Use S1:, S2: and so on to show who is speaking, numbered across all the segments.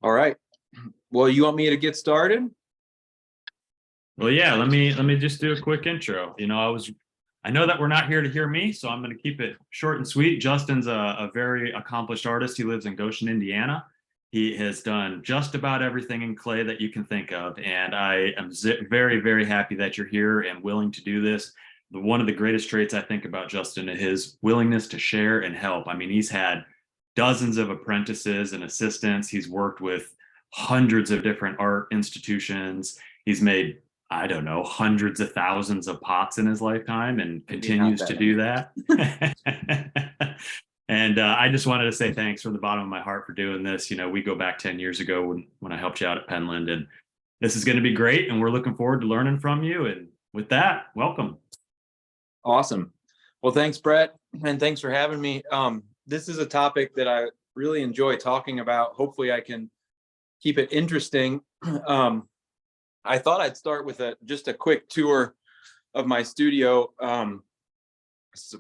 S1: All right. Well, you want me to get started?
S2: Well, yeah, let me just do a quick intro. I know that we're not here to hear me, so I'm going to keep it short and sweet. Justin's a very accomplished artist. He lives in Goshen, Indiana. He has done just about everything in clay that you can think of, and I am very, very happy that you're here and willing to do this. One of the greatest traits I think about Justin is his willingness to share and help. I mean, he's had dozens of apprentices and assistants. He's worked with hundreds of different art institutions. He's made, I don't know, hundreds of thousands of pots in his lifetime and
S1: Maybe not
S2: continues
S1: that
S2: to
S1: many.
S2: do that. And I just wanted to say thanks from the bottom of my heart for doing this. We go back 10 years ago when I helped you out at Penland, and this is going to be great. And we're looking forward to learning from you. And with that, welcome.
S1: Awesome. Well, thanks, Brett, and thanks for having me. This is a topic that I really enjoy talking about. Hopefully, I can keep it interesting. I thought I'd start with just a quick tour of my studio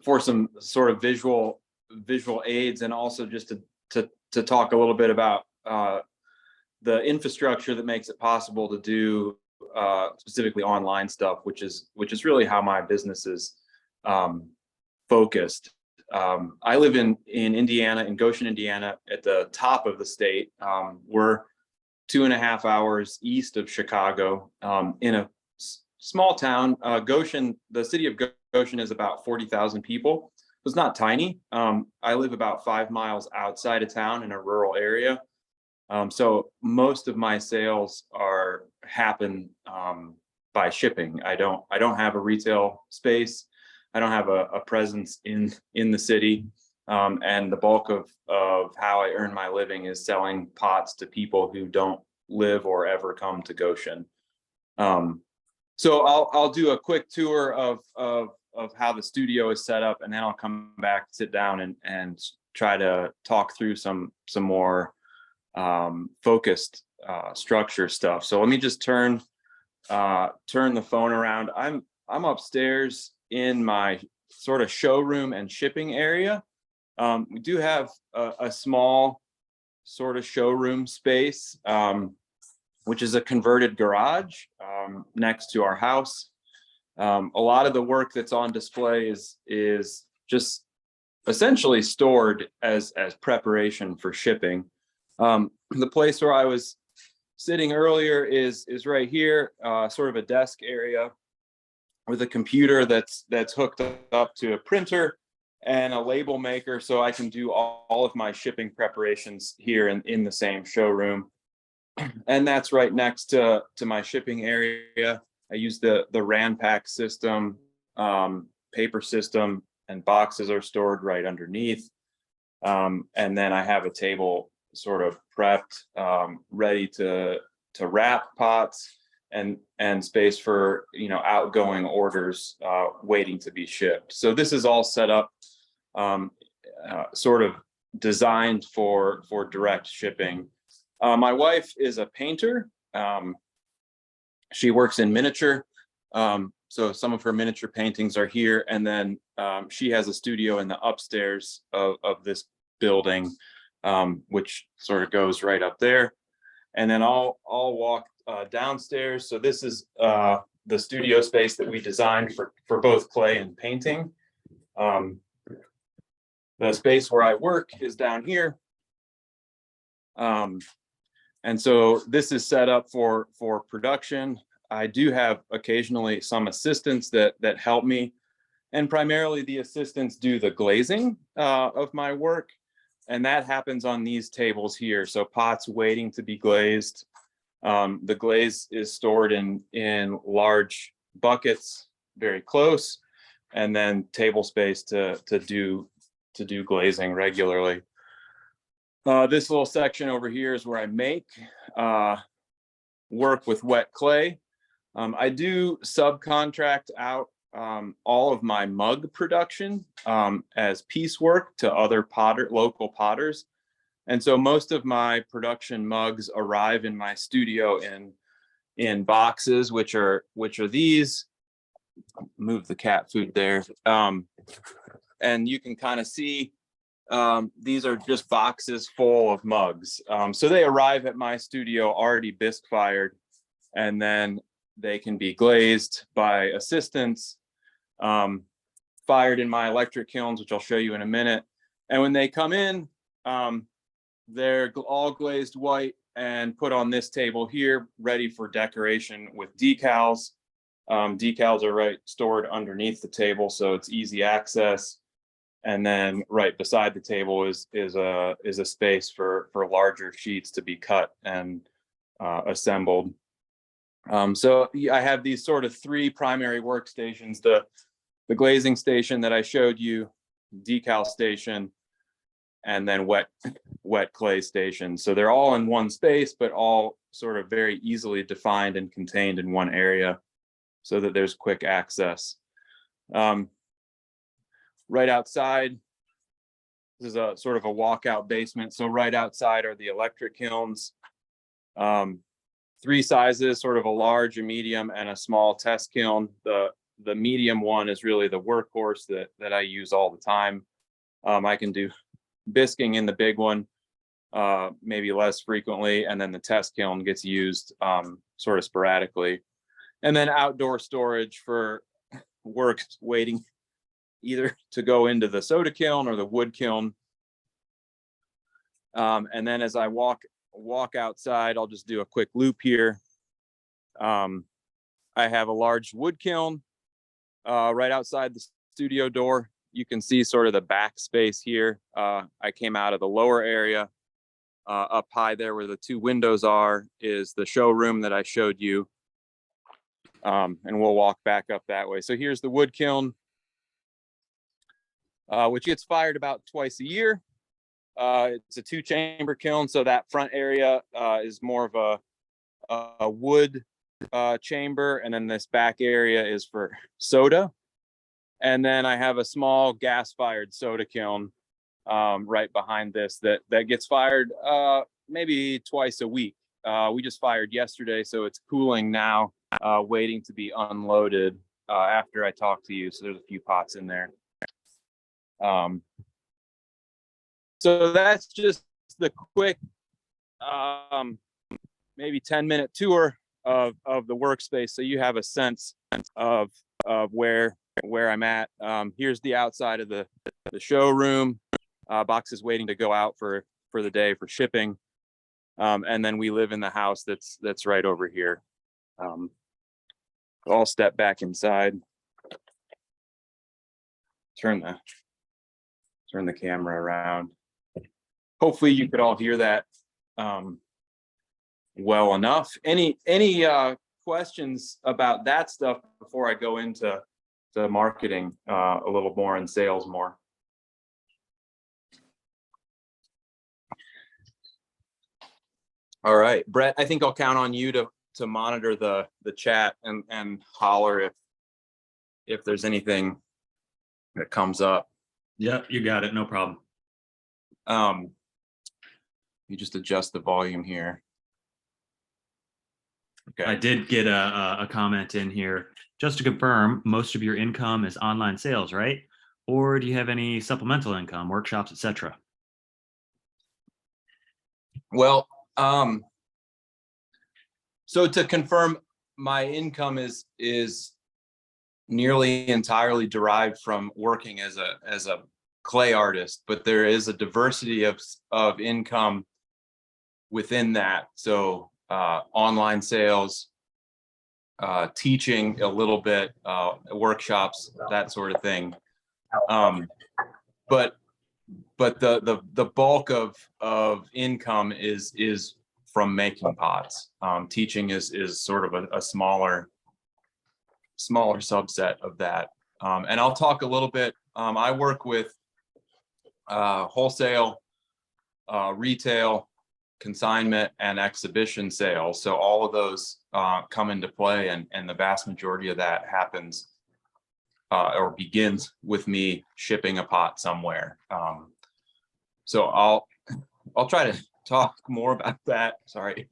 S1: for some sort of visual aids, and also just to talk a little bit about the infrastructure that makes it possible to do specifically online stuff, which is really how my business is focused. I live in Indiana, in Goshen, Indiana, at the top of the state. We're 2.5 hours east of Chicago, in a small town. Goshen, the city of Goshen is about 40,000 people. It's not tiny. I live about 5 miles outside of town in a rural area. So most of my sales happen by shipping. I don't have a retail space. I don't have a presence in the city. And the bulk of how I earn my living is selling pots to people who don't live or ever come to Goshen. So I'll do a quick tour of how the studio is set up, and then I'll come back, sit down, and try to talk through some more focused structure stuff. So let me just turn the phone around. I'm upstairs in my sort of showroom and shipping area. We do have a small sort of showroom space, which is a converted garage next to our house. A lot of the work that's on display is just essentially stored as preparation for shipping. The place where I was sitting earlier is right here, sort of a desk area with a computer that's hooked up to a printer and a label maker, so I can do all of my shipping preparations here in the same showroom. And that's right next to my shipping area. I use the Ranpak system, paper system, and boxes are stored right underneath. And then I have a table sort of prepped, ready to wrap pots, and space for outgoing orders waiting to be shipped. So this is all set up, sort of designed for direct shipping. My wife is a painter. She works in miniature. So some of her miniature paintings are here. And then she has a studio in the upstairs of this building, which sort of goes right up there. And then I'll walk downstairs. So this is the studio space that we designed for both clay and painting. The space where I work is down here. And so this is set up for production. I do have occasionally some assistants that help me, and primarily the assistants do the glazing of my work, and that happens on these tables here. So pots waiting to be glazed. The glaze is stored in large buckets, very close, and then table space to do glazing regularly. This little section over here is where I make work with wet clay. I do subcontract out all of my mug production as piecework to other local potters. And so most of my production mugs arrive in my studio in boxes, which are these. Move the cat food there. And you can kind of see These are just boxes full of mugs. So they arrive at my studio already bisque fired, and then they can be glazed by assistants, fired in my electric kilns, which I'll show you in a minute. And when they come in, they're all glazed white and put on this table here, ready for decoration with decals. Decals are stored underneath the table, so it's easy access. And then right beside the table is a space for larger sheets to be cut and assembled. So I have these sort of three primary workstations: the glazing station that I showed you, decal station, and then wet clay station. So they're all in one space, but all sort of very easily defined and contained in one area, so that there's quick access. Right outside, this is a sort of a walkout basement. So right outside are the electric kilns. Three sizes, sort of a large, a medium, and a small test kiln. The medium one is really the workhorse that I use all the time. I can do bisquing in the big one, maybe less frequently, and then the test kiln gets used sort of sporadically. And then outdoor storage for work waiting either to go into the soda kiln or the wood kiln. And then as I walk outside, I'll just do a quick loop here. I have a large wood kiln right outside the studio door. You can see sort of the back space here. I came out of the lower area. Up high there where the two windows are is the showroom that I showed you. And we'll walk back up that way. So here's the wood kiln, which gets fired about twice a year. It's a 2-chamber kiln, so that front area is more of a wood chamber, and then this back area is for soda. And then I have a small gas-fired soda kiln right behind this that gets fired maybe twice a week. We just fired yesterday, so it's cooling now, waiting to be unloaded after I talk to you. So there's a few pots in there. So that's just the quick, maybe 10-minute tour of the workspace, so you have a sense of where I'm at. Here's the outside of the showroom. Boxes waiting to go out for the day for shipping, and then we live in the house that's right over here. I'll step back inside. Turn the camera around. Hopefully you could all hear that well enough. Any questions about that stuff before I go into the marketing a little more and sales more? All right, Brett, I think I'll count on you to monitor the chat and holler if there's anything that comes up.
S2: Yep, you got it. No problem.
S1: You just adjust the volume here. Okay.
S2: I did get a comment in here. Just to confirm, most of your income is online sales, right? Or do you have any supplemental income, workshops, etc.?
S1: Well, so to confirm, my income is nearly entirely derived from working as a clay artist, but there is a diversity of income within that. So online sales, teaching a little bit, workshops, that sort of thing. But the bulk of income is from making pots. Teaching is sort of a smaller subset of that. And I'll talk a little bit. I work with wholesale, retail, consignment, and exhibition sales. So all of those come into play, and the vast majority of that happens or begins with me shipping a pot somewhere. So I'll try to talk more about that. Sorry,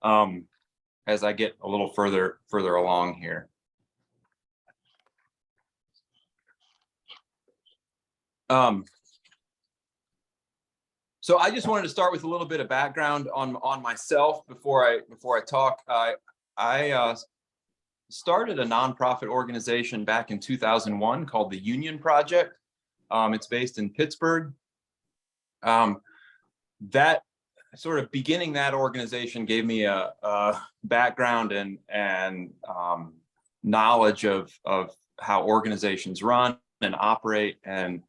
S1: as I get a little further along here. So I just wanted to start with a little bit of background on myself before I talk. I started a nonprofit organization back in 2001 called the Union Project. It's based in Pittsburgh. That sort of beginning that organization gave me a background and knowledge of how organizations run and operate, and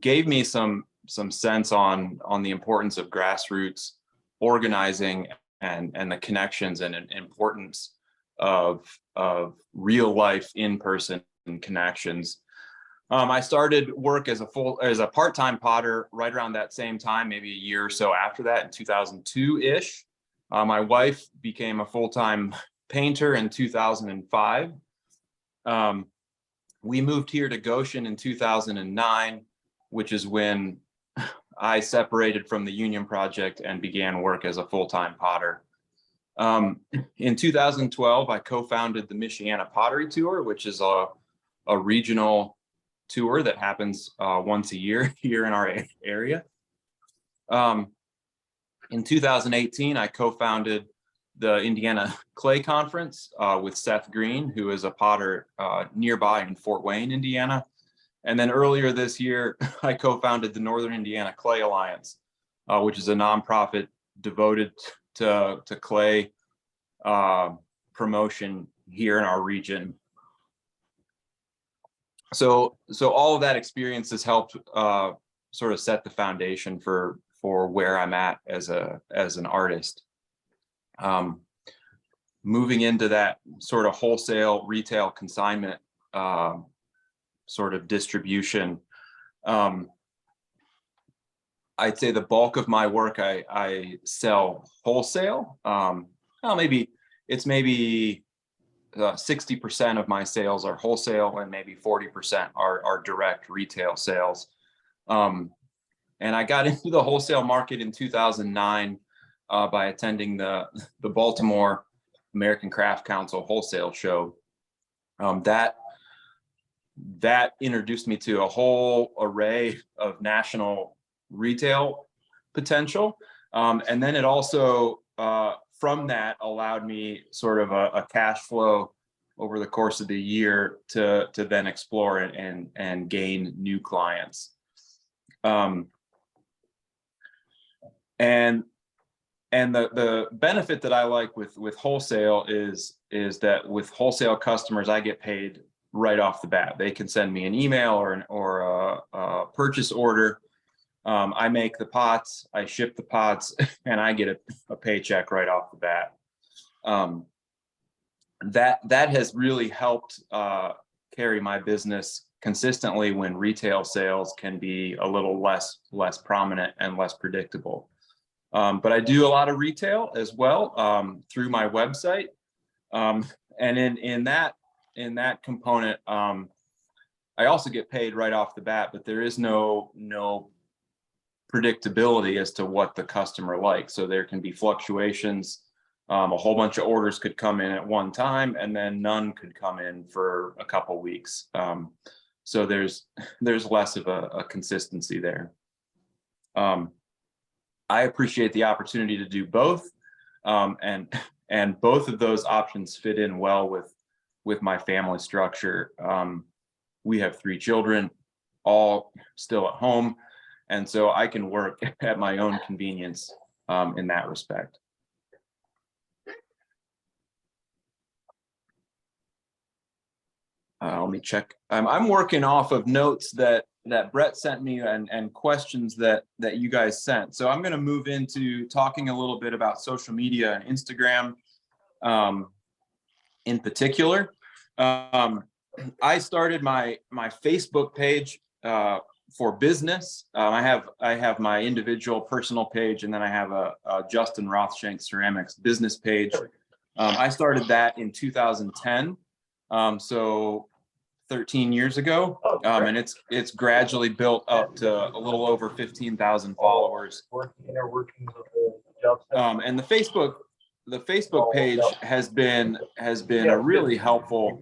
S1: gave me some sense on the importance of grassroots organizing and the connections and importance of real life in-person connections. I started work as a part-time potter right around that same time, maybe a year or so after that, in 2002-ish. My wife became a full-time painter in 2005. We moved here to Goshen in 2009, which is when I separated from the Union Project and began work as a full-time potter. In 2012, I co-founded the Michiana Pottery Tour, which is a regional tour that happens once a year here in our area. In 2018, I co-founded the Indiana Clay Conference with Seth Green, who is a potter nearby in Fort Wayne, Indiana. And then earlier this year, I co-founded the Northern Indiana Clay Alliance, which is a nonprofit devoted to clay promotion here in our region. So all of that experience has helped sort of set the foundation for where I'm at as an artist. Moving into that sort of wholesale retail consignment sort of distribution, I'd say the bulk of my work I sell wholesale. Well, maybe 60% of my sales are wholesale, and maybe 40% are direct retail sales. And I got into the wholesale market in 2009 by attending the Baltimore American Craft Council wholesale show. That introduced me to a whole array of national retail potential. And then it also, from that, allowed me sort of a cash flow over the course of the year to then explore and gain new clients. And the benefit that I like with wholesale is that with wholesale customers, I get paid right off the bat. They can send me an email or a purchase order. I make the pots, I ship the pots, and I get a paycheck right off the bat. That has really helped carry my business consistently when retail sales can be a little less prominent and less predictable. But I do a lot of retail as well through my website, and in that component, I also get paid right off the bat. But there is no predictability as to what the customer likes. So there can be fluctuations. A whole bunch of orders could come in at one time, and then none could come in for a couple weeks. So there's less of a consistency there. I appreciate the opportunity to do both, and both of those options fit in well with my family structure. We have 3 children, all still at home, and so I can work at my own convenience in that respect. Let me check. I'm working off of notes that Brett sent me and questions that you guys sent. So I'm going to move into talking a little bit about social media and Instagram in particular. I started my Facebook page for business. I have my individual personal page, and then I have a Justin Rothshank Ceramics business page. I started that in 2010. So 13 years ago, and it's gradually built up to a little over 15,000 followers. And the Facebook page has been a really helpful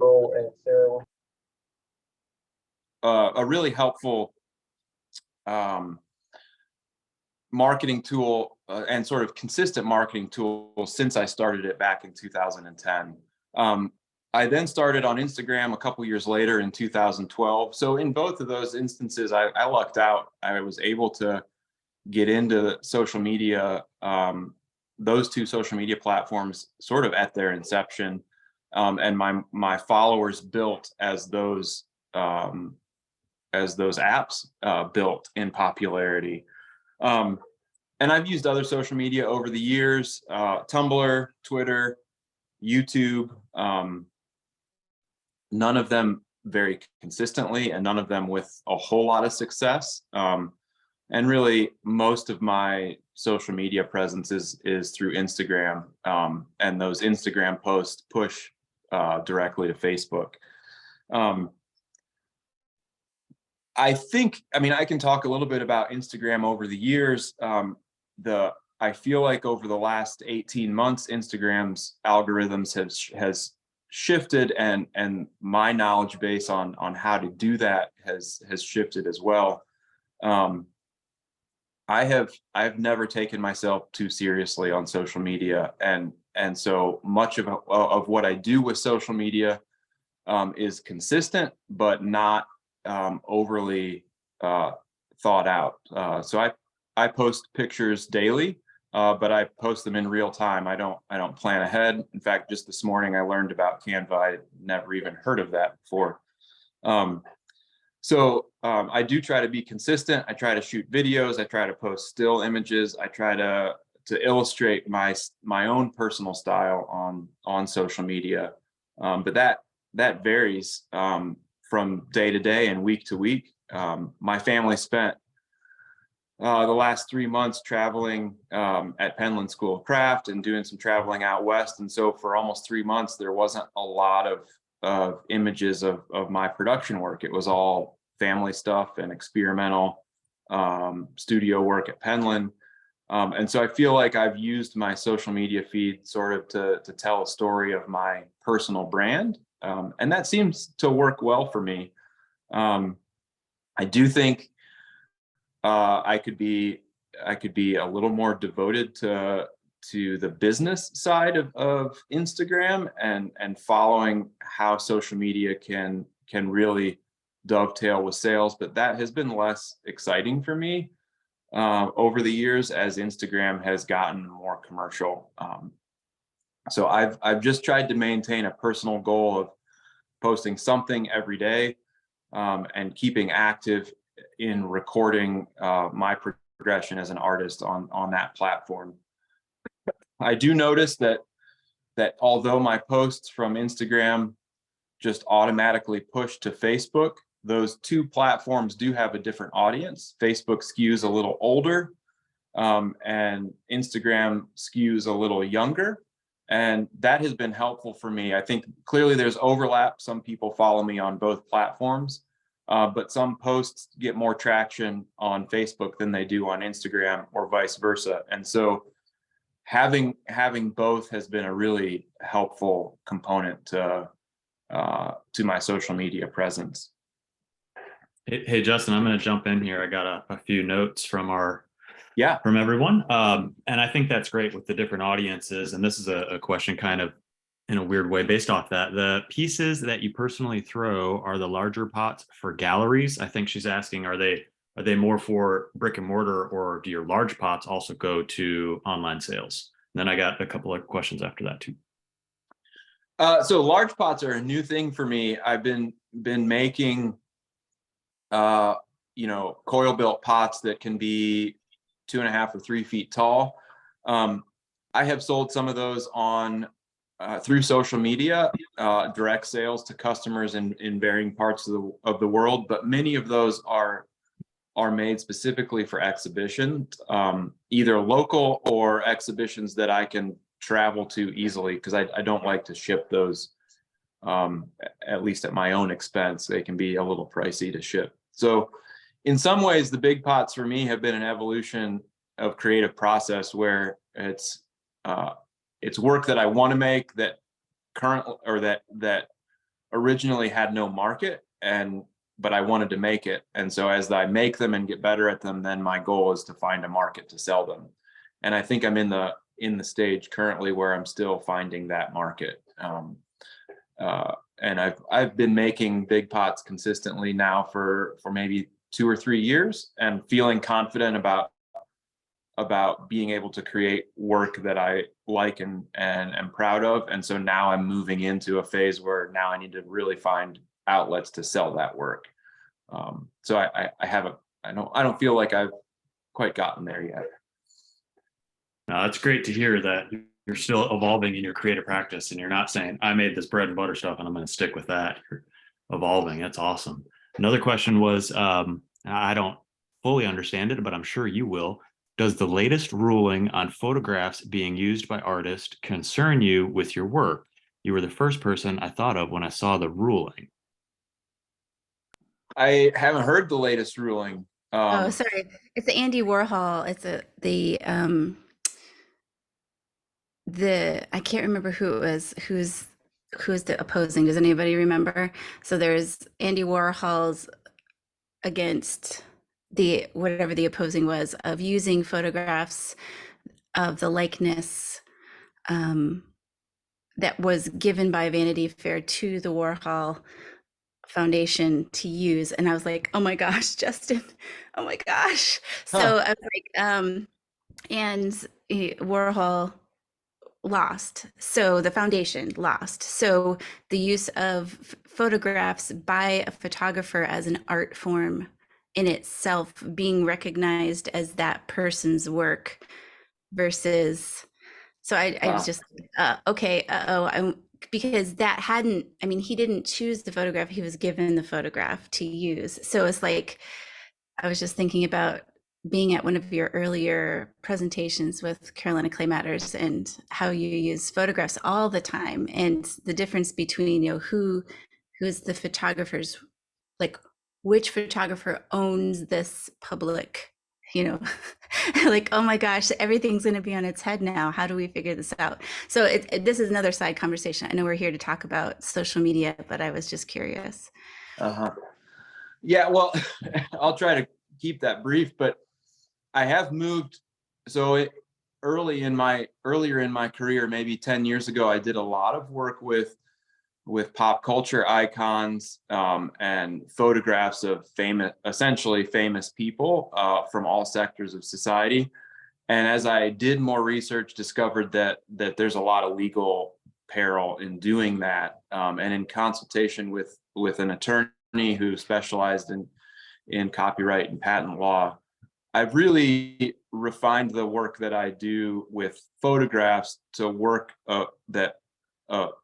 S1: marketing tool and sort of consistent marketing tool since I started it back in 2010. I then started on Instagram a couple years later in 2012. So in both of those instances, I lucked out. I was able to get into social media, those two social media platforms, sort of at their inception, and my followers built as those apps built in popularity. And I've used other social media over the years, Tumblr, Twitter, YouTube, none of them very consistently and none of them with a whole lot of success. And really most of my social media presence is through Instagram, and those Instagram posts push directly to Facebook. I think, I mean, I can talk a little bit about Instagram over the years. I feel like over the last 18 months, Instagram's algorithms has shifted, and my knowledge base on how to do that has shifted as well. I've never taken myself too seriously on social media, and so much of what I do with social media is consistent, but not overly thought out. So I post pictures daily, but I post them in real time. I don't plan ahead. In fact, just this morning I learned about Canva. I'd never even heard of that before. So I do try to be consistent. I try to shoot videos. I try to post still images. I try to illustrate my own personal style on social media. But that varies from day to day and week to week. My family spent the last 3 months traveling at Penland School of Craft and doing some traveling out west. And so for almost 3 months, there wasn't a lot of images of my production work. It was all family stuff and experimental studio work at Penland. And so I feel like I've used my social media feed sort of to tell a story of my personal brand. And that seems to work well for me. I do think I could be a little more devoted to the business side of Instagram and following how social media can really dovetail with sales, but that has been less exciting for me over the years as Instagram has gotten more commercial. So I've just tried to maintain a personal goal of posting something every day, and keeping active in recording my progression as an artist on that platform. I do notice that although my posts from Instagram just automatically push to Facebook, those two platforms do have a different audience. Facebook skews a little older, and Instagram skews a little younger. And that has been helpful for me. I think clearly there's overlap. Some people follow me on both platforms, but some posts get more traction on Facebook than they do on Instagram, or vice versa. And so having both has been a really helpful component to my social media presence.
S2: Hey, Justin, I'm going to jump in here. I got a few notes from
S1: Yeah.
S2: everyone. And I think that's great with the different audiences. And this is a question kind of in a weird way based off that. The pieces that you personally throw are the larger pots for galleries. I think she's asking, are they more for brick and mortar, or do your large pots also go to online sales? And then I got a couple of questions after that too.
S1: So large pots are a new thing for me. I've been making coil built pots that can be 2.5 or 3 feet tall. I have sold some of those through social media, direct sales to customers in varying parts of the world, but many of those are made specifically for exhibition, either local or exhibitions that I can travel to easily, because I don't like to ship those, at least at my own expense. They can be a little pricey to ship. So in some ways, the big pots for me have been an evolution of creative process where it's work that I want to make that originally had no market, and but I wanted to make it. And so as I make them and get better at them, then my goal is to find a market to sell them. And I think I'm in the stage currently where I'm still finding that market. And I've been making big pots consistently now for maybe 2 or 3 years, and feeling confident about being able to create work that I like and am proud of. And so now I'm moving into a phase where now I need to really find outlets to sell that work. So I don't feel like I've quite gotten there yet.
S2: No, it's great to hear that you're still evolving in your creative practice, and you're not saying, I made this bread and butter stuff and I'm going to stick with that. You're evolving. That's awesome. Another question was, I don't fully understand it, but I'm sure you will. Does the latest ruling on photographs being used by artists concern you with your work? You were the first person I thought of when I saw the ruling.
S1: I haven't heard the latest ruling.
S3: Oh, sorry. It's the Andy Warhol. It's the I can't remember who it was. Who's the opposing? Does anybody remember? So there's Andy Warhol's against the whatever the opposing was of using photographs of the likeness that was given by Vanity Fair to the Warhol Foundation to use. And I was like, oh my gosh, Justin, oh my gosh. So I was like, and Warhol lost. So the foundation lost. So the use of photographs by a photographer as an art form in itself being recognized as that person's work versus, so I was just, okay, because that hadn't, I mean, he didn't choose the photograph, he was given the photograph to use. So it's like, I was just thinking about being at one of your earlier presentations with Carolina Clay Matters and how you use photographs all the time, and the difference between, who's the photographer's, like, which photographer owns this public, like, oh my gosh, everything's going to be on its head now. How do we figure this out? So this is another side conversation. I know we're here to talk about social media, but I was just curious.
S1: Yeah, well, I'll try to keep that brief, but I have moved. So earlier in my career, maybe 10 years ago, I did a lot of work with pop culture icons and photographs of essentially famous people from all sectors of society. And as I did more research, discovered that there's a lot of legal peril in doing that. And in consultation with an attorney who specialized in copyright and patent law, I've really refined the work that I do with photographs to work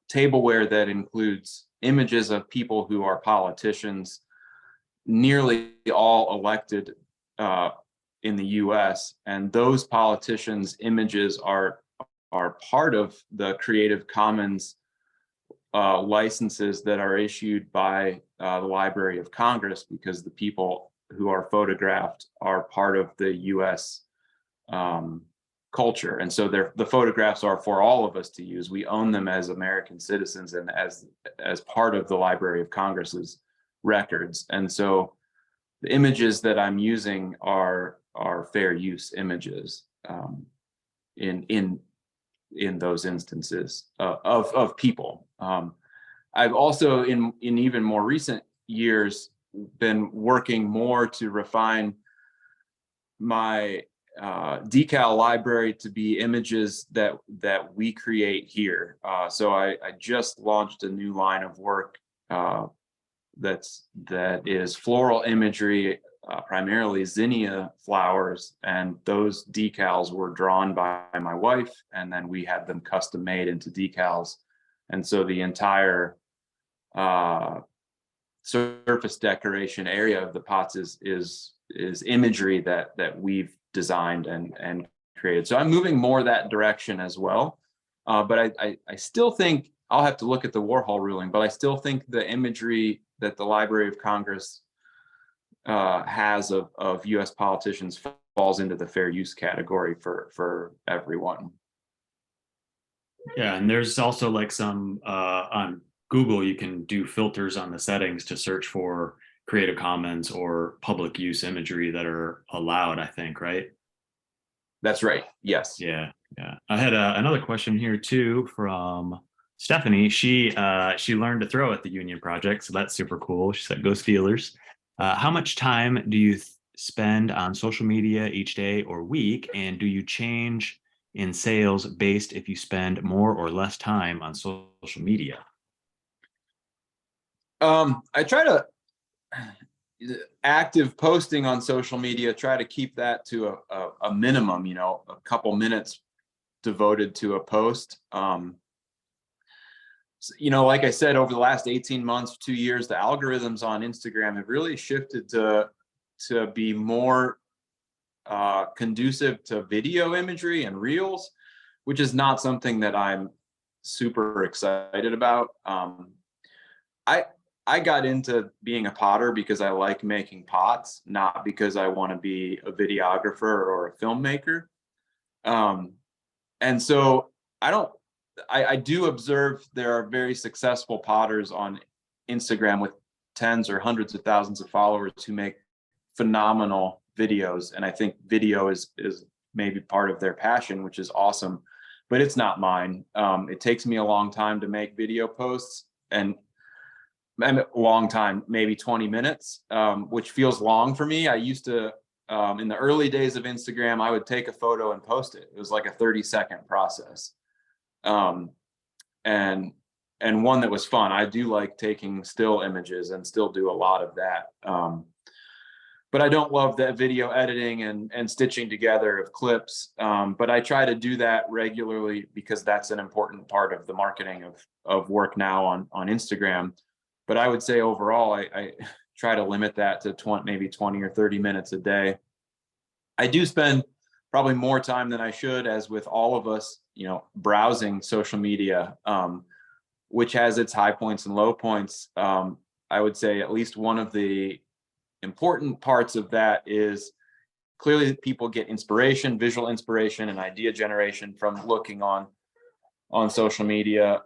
S1: tableware that includes images of people who are politicians, nearly all elected in the US. And those politicians' images are part of the Creative Commons licenses that are issued by the Library of Congress, because the people who are photographed are part of the US culture. And so the photographs are for all of us to use. We own them as American citizens and as part of the Library of Congress's records. And so the images that I'm using are fair use images in those instances of people. I've also in even more recent years been working more to refine my decal library to be images that we create here. So I just launched a new line of work that is floral imagery, primarily zinnia flowers, and those decals were drawn by my wife, and then we had them custom made into decals. And so the entire surface decoration area of the pots is imagery that we've designed and created. So I'm moving more that direction as well. But I still think, I'll have to look at the Warhol ruling, but I still think the imagery that the Library of Congress has of US politicians falls into the fair use category for everyone.
S2: Yeah, and there's also like some on Google, you can do filters on the settings to search for Creative Commons or public use imagery that are allowed, I think, right?
S1: That's right. Yes.
S2: Yeah, yeah. I had another question here too from Stephanie. She learned to throw at the Union Project, so that's super cool. She said, "Go Steelers." How much time do you spend on social media each day or week, and do you change in sales based if you spend more or less time on social media?
S1: I try to active posting on social media, try to keep that to a minimum, a couple minutes devoted to a post. Like I said, over the last 18 months, 2 years, the algorithms on Instagram have really shifted to be more conducive to video imagery and reels, which is not something that I'm super excited about. I I got into being a potter because I like making pots, not because I want to be a videographer or a filmmaker. Um, and so I don't. I do observe there are very successful potters on Instagram with tens or hundreds of thousands of followers who make phenomenal videos, and I think video is maybe part of their passion, which is awesome, but it's not mine. It takes me a long time to make video posts, and a long time, maybe 20 minutes, which feels long for me. I used to, in the early days of Instagram, I would take a photo and post it. It was like a 30-second process. Um, and and one that was fun. I do like taking still images and still do a lot of that. But I don't love that video editing and stitching together of clips. But I try to do that regularly because that's an important part of the marketing of work now on Instagram. But I would say overall, I try to limit that to maybe 20 or 30 minutes a day. I do spend probably more time than I should, as with all of us, browsing social media, which has its high points and low points. I would say at least one of the important parts of that is clearly people get inspiration, visual inspiration, and idea generation from looking on social media.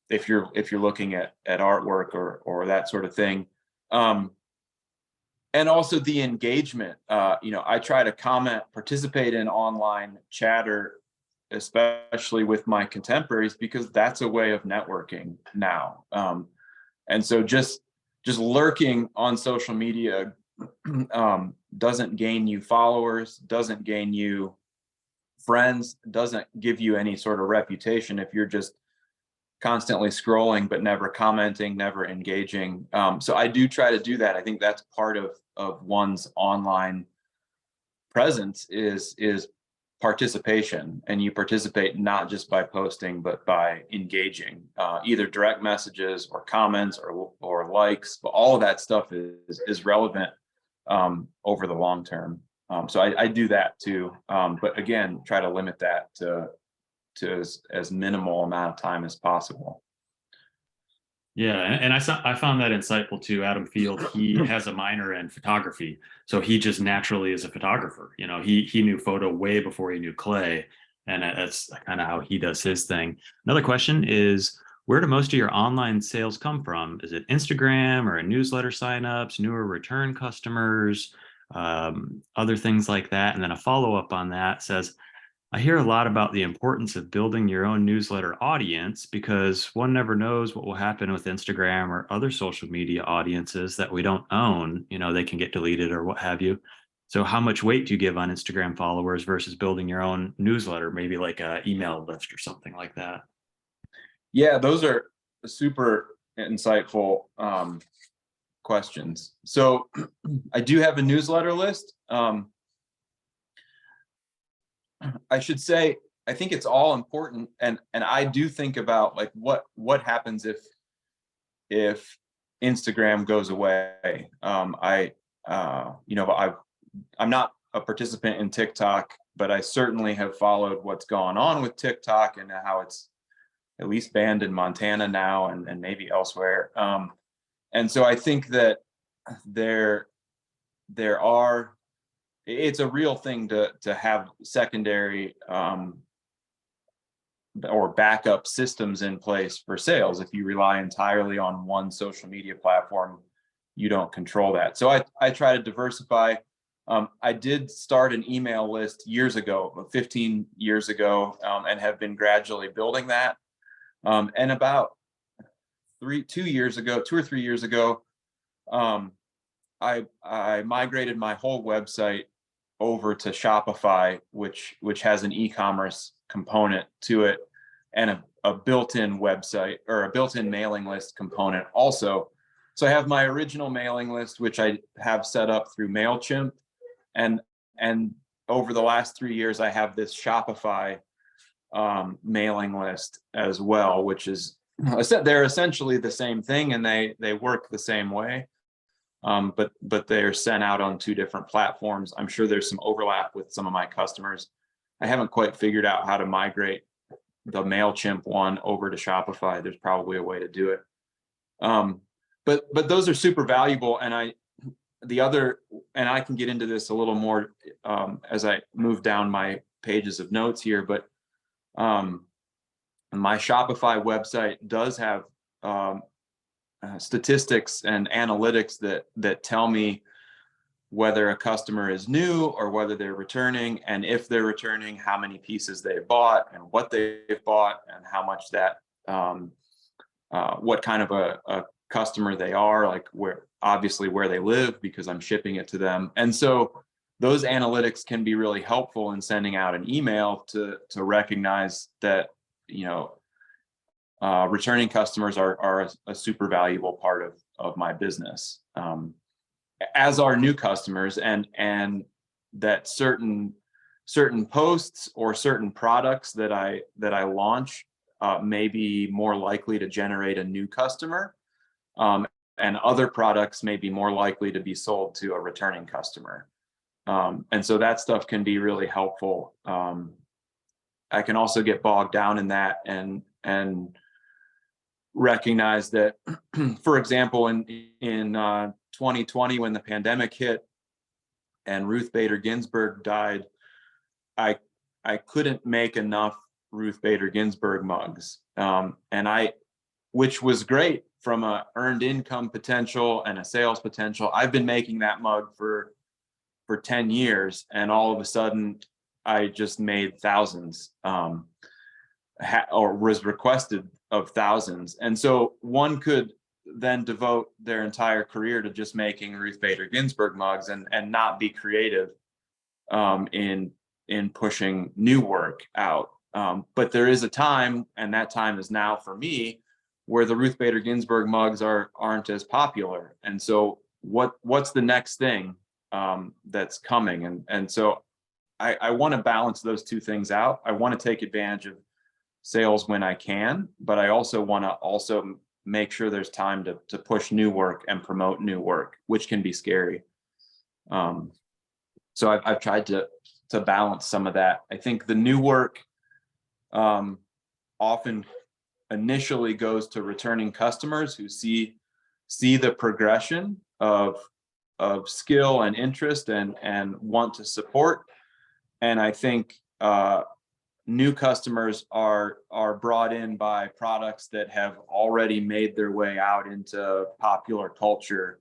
S1: If you're looking at artwork or that sort of thing. And also the engagement. I try to comment, participate in online chatter, especially with my contemporaries, because that's a way of networking now. And so just lurking on social media doesn't gain you followers, doesn't gain you friends, doesn't give you any sort of reputation if you're just constantly scrolling but never commenting, never engaging. So I do try to do that. I think that's part of one's online presence is participation, and you participate not just by posting but by engaging, either direct messages or comments or likes. But all of that stuff is relevant over the long term. So I do that too, but again, try to limit that to as minimal amount of time as possible.
S2: Yeah, and I found that insightful too. Adam Field, he has a minor in photography, so he just naturally is a photographer. He knew photo way before he knew clay, and that's kind of how he does his thing. Another question is, where do most of your online sales come from? Is it Instagram or newsletter signups, newer return customers, other things like that? And then a follow-up on that says, I hear a lot about the importance of building your own newsletter audience because one never knows what will happen with Instagram or other social media audiences that we don't own. They can get deleted or what have you. So how much weight do you give on Instagram followers versus building your own newsletter, maybe like an email list or something like that?
S1: Yeah, those are super insightful questions. So I do have a newsletter list. I should say, I think it's all important, and I do think about like what happens if Instagram goes away. I'm not a participant in TikTok, but I certainly have followed what's gone on with TikTok and how it's at least banned in Montana now and maybe elsewhere. And so I think that there are, it's a real thing to have secondary or backup systems in place for sales. If you rely entirely on one social media platform, you don't control that. So I try to diversify. I did start an email list years ago, 15 years ago, and have been gradually building that. And about 2 or 3 years ago, I migrated my whole website over to Shopify, which has an e-commerce component to it, and a built-in website, or a built-in mailing list component also. So I have my original mailing list, which I have set up through MailChimp, and over the last 3 years, I have this Shopify mailing list as well, which is, they're essentially the same thing, and they work the same way. But they're sent out on 2 different platforms. I'm sure there's some overlap with some of my customers. I haven't quite figured out how to migrate the MailChimp one over to Shopify. There's probably a way to do it. But those are super valuable. And I can get into this a little more as I move down my pages of notes here, but my Shopify website does have statistics and analytics that tell me whether a customer is new or whether they're returning, and if they're returning, how many pieces they've bought and what they've bought, and how much that what kind of a customer they are, like where they live, because I'm shipping it to them. And so those analytics can be really helpful in sending out an email to recognize that, returning customers are a super valuable part of my business, as are new customers, and that certain posts or certain products that I launch may be more likely to generate a new customer, and other products may be more likely to be sold to a returning customer. And so that stuff can be really helpful. I can also get bogged down in that and recognize that, for example, in 2020, when the pandemic hit and Ruth Bader Ginsburg died, I couldn't make enough Ruth Bader Ginsburg mugs, which was great from a earned income potential and a sales potential. I've been making that mug for 10 years, and all of a sudden I just made thousands, or was requested of thousands. And so one could then devote their entire career to just making Ruth Bader Ginsburg mugs and not be creative in pushing new work out. But there is a time, and that time is now for me, where the Ruth Bader Ginsburg mugs aren't as popular. And so what's the next thing that's coming? And so I want to balance those two things out. I want to take advantage of sales when I can, but I also want to make sure there's time to push new work and promote new work, which can be scary. So I've tried to balance some of that. I think the new work often initially goes to returning customers who see the progression of skill and interest and want to support. And I think new customers are brought in by products that have already made their way out into popular culture,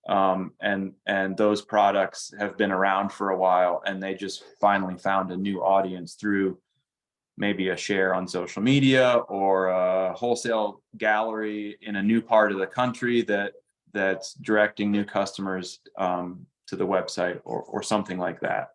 S1: and those products have been around for a while, and they just finally found a new audience through maybe a share on social media or a wholesale gallery in a new part of the country that's directing new customers to the website or something like that.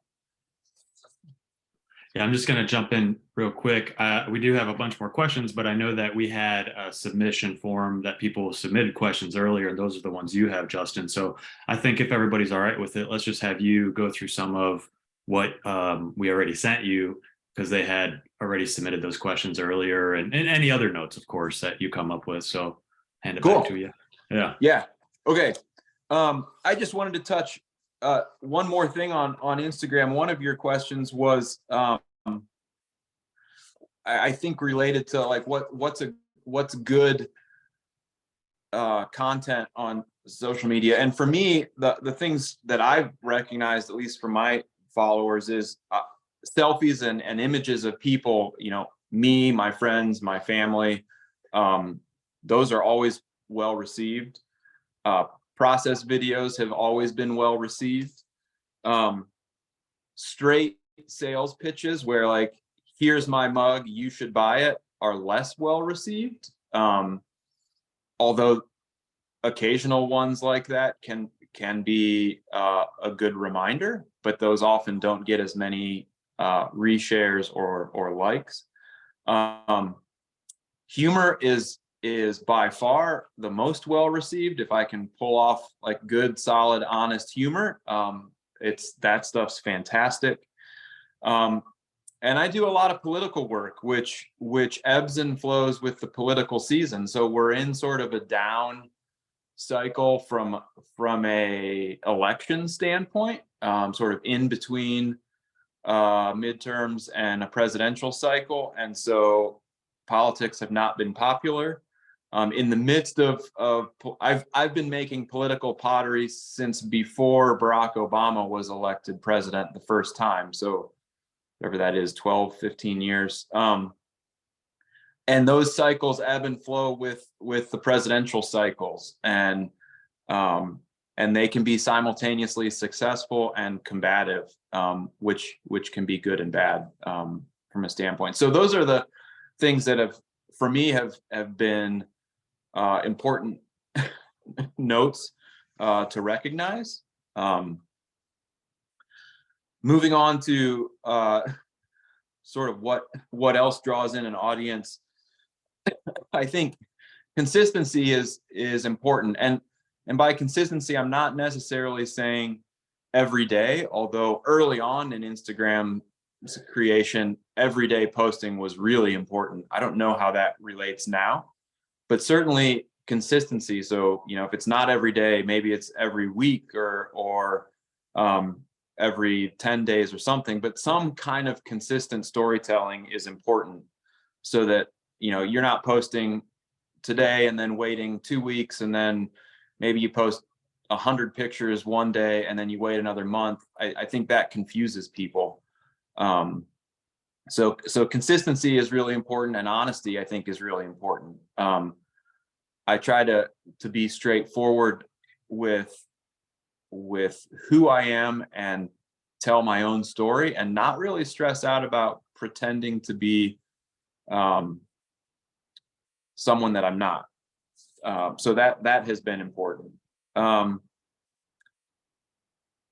S2: Yeah, I'm just going to jump in real quick. We do have a bunch more questions, but I know that we had a submission form that people submitted questions earlier, and those are the ones you have, Justin. So I think if everybody's all right with it, let's just have you go through some of what we already sent you, because they had already submitted those questions earlier, and any other notes, of course, that you come up with. So hand it back to you. Yeah.
S1: Yeah. Okay. I just wanted to touch one more thing on Instagram. One of your questions was, I think, related to like what's good content on social media. And for me, the things that I've recognized, at least for my followers, is selfies and images of people, me, my friends, my family. Those are always well received. process videos have always been well received. Straight sales pitches where like, here's my mug, you should buy it, are less well received. Although occasional ones like that can be a good reminder, but those often don't get as many reshares or likes. Humor is by far the most well received. If I can pull off like good, solid, honest humor, that stuff's fantastic. And I do a lot of political work, which ebbs and flows with the political season. So we're in sort of a down cycle from a election standpoint, sort of in between midterms and a presidential cycle. And so politics have not been popular. In the midst of I've been making political pottery since before Barack Obama was elected president the first time. So whatever that is, 12, 15 years. And those cycles ebb and flow with the presidential cycles, and they can be simultaneously successful and combative, which can be good and bad from a standpoint. So those are the things that for me have been important notes to recognize. Moving on to sort of what else draws in an audience. I think consistency is important, and by consistency, I'm not necessarily saying every day. Although early on in Instagram creation, everyday posting was really important. I don't know how that relates now, but certainly consistency. So if it's not every day, maybe it's every week or every 10 days or something. But some kind of consistent storytelling is important, so that you're not posting today and then waiting 2 weeks, and then maybe you post 100 pictures one day and then you wait another month. I think that confuses people. So consistency is really important, and honesty, I think, is really important. I try to be straightforward with who I am and tell my own story, and not really stress out about pretending to be someone that I'm not. So that has been important. I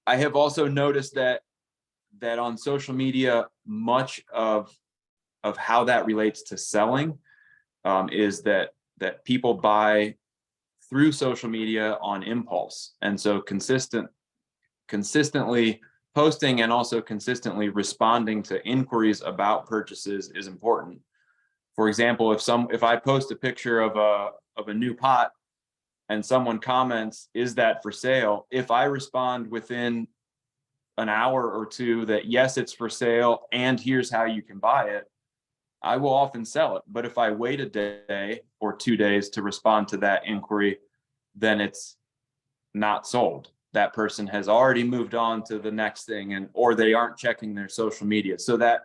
S1: have also noticed that on social media, much of how that relates to selling is that people buy through social media on impulse. And so consistently posting and also consistently responding to inquiries about purchases is important. For example, if I post a picture of a new pot and someone comments, "Is that for sale?" If I respond within an hour or two that yes, it's for sale and here's how you can buy it, I will often sell it. But if I wait a day or 2 days to respond to that inquiry, then it's not sold. That person has already moved on to the next thing, or they aren't checking their social media. So that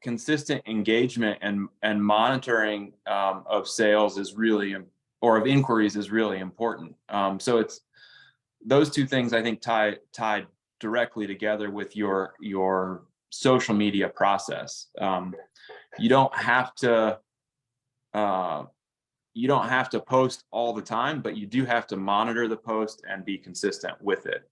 S1: consistent engagement and monitoring of sales is really, or of inquiries, is really important. So it's those two things, I think, tied directly together with your social media process. You don't have to post all the time, but you do have to monitor the post and be consistent with it.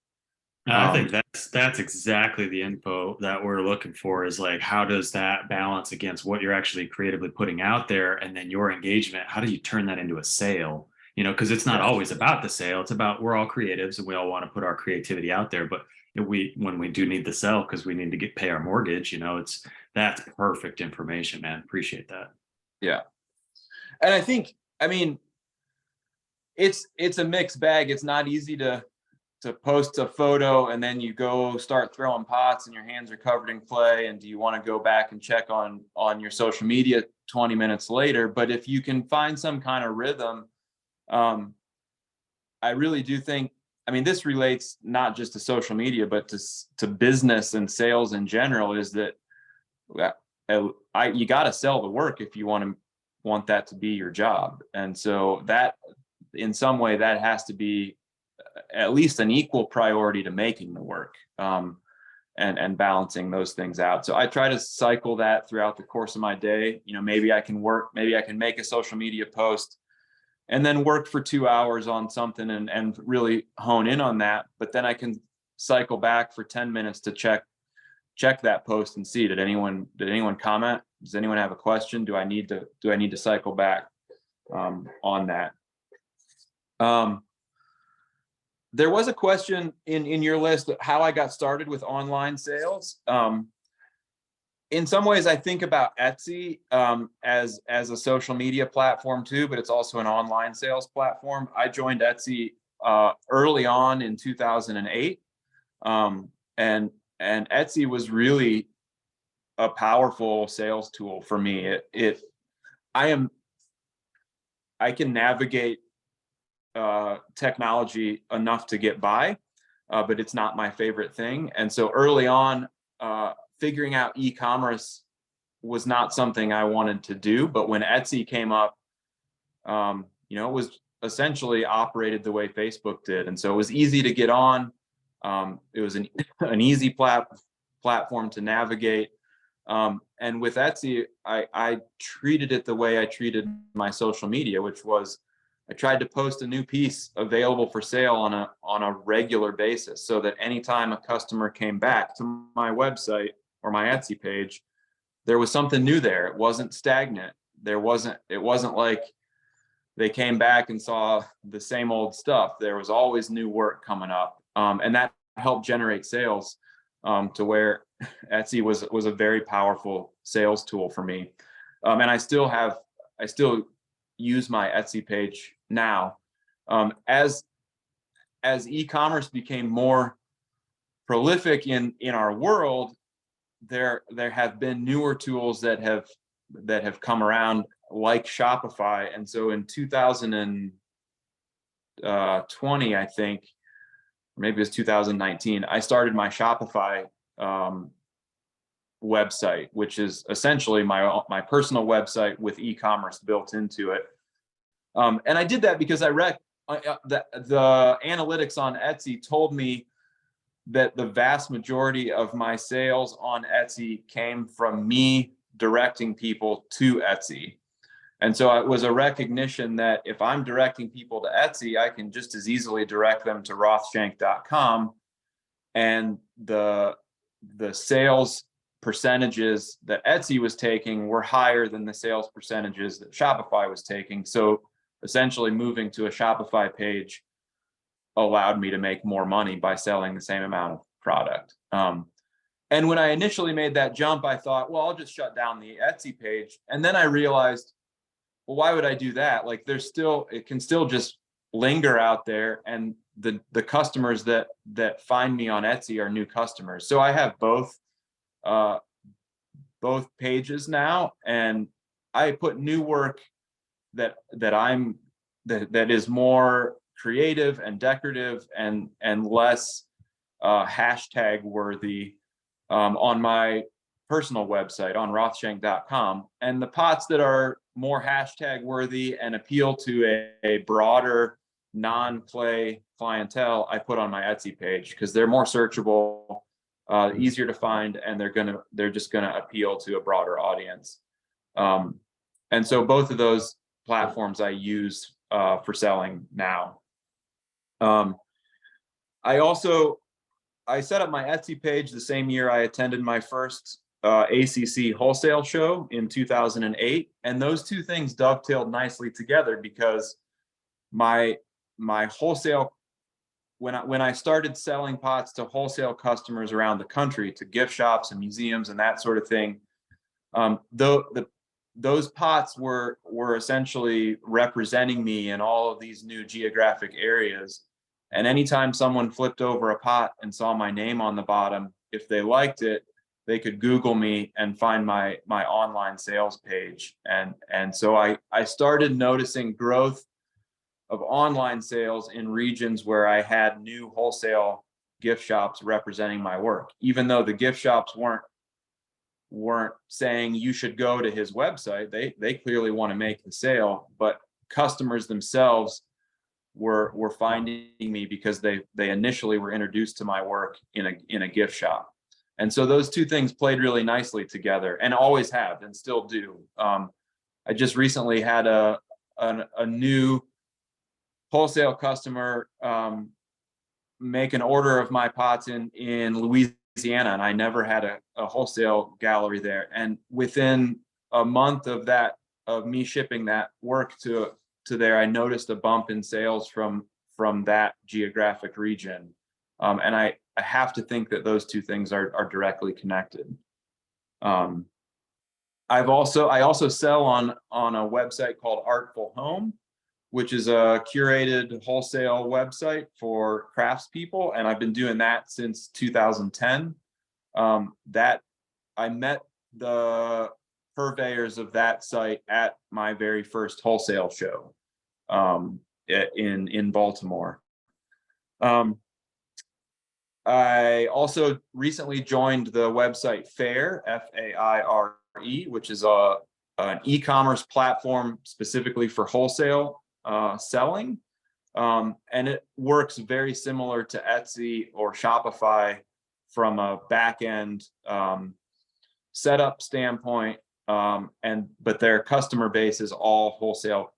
S2: I think that's exactly the info that we're looking for, is like, how does that balance against what you're actually creatively putting out there, and then your engagement? How do you turn that into a sale? Because it's not always about the sale. It's about, we're all creatives and we all want to put our creativity out there. But when we do need to sell because we need to pay our mortgage, that's perfect information, man. Appreciate that.
S1: Yeah. And I think, it's a mixed bag. It's not easy to post a photo and then you go start throwing pots and your hands are covered in clay, and do you want to go back and check on your social media 20 minutes later? But if you can find some kind of rhythm, I really do think, this relates not just to social media, but to business and sales in general, is that you got to sell the work if you want that to be your job. And so that, in some way, that has to be at least an equal priority to making the work, and balancing those things out. So I try to cycle that throughout the course of my day. You know, maybe I can make a social media post and then work for 2 hours on something and really hone in on that. But then I can cycle back for 10 minutes to check that post and see, did anyone comment? Does anyone have a question? Do I need to cycle back on that? There was a question in your list of how I got started with online sales. In some ways, I think about Etsy as a social media platform too, but it's also an online sales platform. I joined Etsy early on in 2008, and Etsy was really a powerful sales tool for me. I can navigate technology enough to get by, but it's not my favorite thing. And so early on, figuring out e-commerce was not something I wanted to do. But when Etsy came up, it was essentially operated the way Facebook did. And so it was easy to get on. It was an easy platform to navigate. And with Etsy, I treated it the way I treated my social media, which was I tried to post a new piece available for sale on a regular basis, so that anytime a customer came back to my website or my Etsy page, there was something new there. It wasn't stagnant. It wasn't like they came back and saw the same old stuff. There was always new work coming up. And that helped generate sales, to where Etsy was a very powerful sales tool for me. And I still use my Etsy page now. As e-commerce became more prolific in our world, there have been newer tools that have come around, like Shopify. And so in 2020, I think, or maybe it was 2019, I started my Shopify website, which is essentially my personal website with e-commerce built into it. And I did that because the analytics on Etsy told me that the vast majority of my sales on Etsy came from me directing people to Etsy. And so it was a recognition that if I'm directing people to Etsy, I can just as easily direct them to Rothshank.com. And the sales percentages that Etsy was taking were higher than the sales percentages that Shopify was taking. So essentially moving to a Shopify page allowed me to make more money by selling the same amount of product. And when I initially made that jump, I thought, well, I'll just shut down the Etsy page. And then I realized, well, why would I do that? Like, it can still just linger out there, and the customers that find me on Etsy are new customers. So I have both pages now, and I put new work that is more creative and decorative and less hashtag worthy on my personal website on Rothshank.com. And the pots that are more hashtag worthy and appeal to a broader non-clay clientele, I put on my Etsy page because they're more searchable, easier to find, and they're just gonna appeal to a broader audience. And so both of those platforms I use for selling now. I set up my Etsy page the same year I attended my first ACC wholesale show in 2008, and those two things dovetailed nicely together because my wholesale, when I started selling pots to wholesale customers around the country, to gift shops and museums and that sort of thing, those pots were essentially representing me in all of these new geographic areas. And anytime someone flipped over a pot and saw my name on the bottom, if they liked it, they could Google me and find my online sales page. And so I started noticing growth of online sales in regions where I had new wholesale gift shops representing my work, even though the gift shops weren't saying you should go to his website. They clearly want to make the sale, but customers themselves were finding me because they initially were introduced to my work in a gift shop. And so those two things played really nicely together, and always have and still do. I just recently had a new wholesale customer make an order of my pots in Louisiana, and I never had a wholesale gallery there. And within a month of me shipping that work to there, I noticed a bump in sales from that geographic region. And I have to think that those two things are directly connected. I also sell on a website called Artful Home, which is a curated wholesale website for craftspeople, and I've been doing that since 2010. That I met the purveyors of that site at my very first wholesale show in Baltimore. I also recently joined the website Faire, F-A-I-R-E, which is an e-commerce platform specifically for wholesale selling. And it works very similar to Etsy or Shopify from a back-end setup standpoint. But their customer base is all wholesale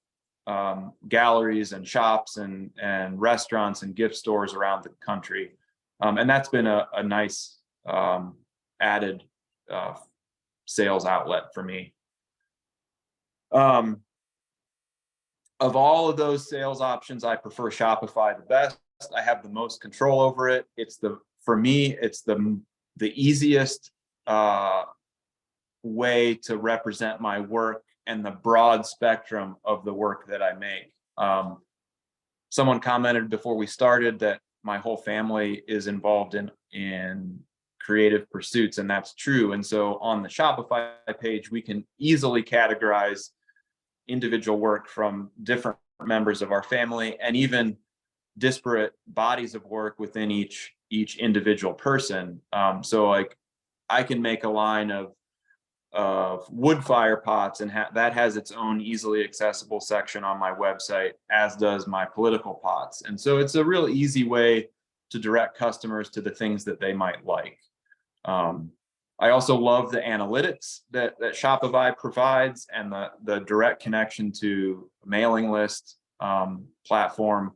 S1: galleries and shops and restaurants and gift stores around the country. And that's been a nice added sales outlet for me. Of all of those sales options, I prefer Shopify the best. I have the most control over it. For me, it's the easiest way to represent my work and the broad spectrum of the work that I make. Someone commented before we started that my whole family is involved in creative pursuits, and that's true. And so on the Shopify page, we can easily categorize individual work from different members of our family, and even disparate bodies of work within each individual person. So like I can make a line of wood fire pots, and that has its own easily accessible section on my website, as does my political pots. And so it's a real easy way to direct customers to the things that they might like. I also love the analytics that Shopify provides, and the direct connection to mailing list platform.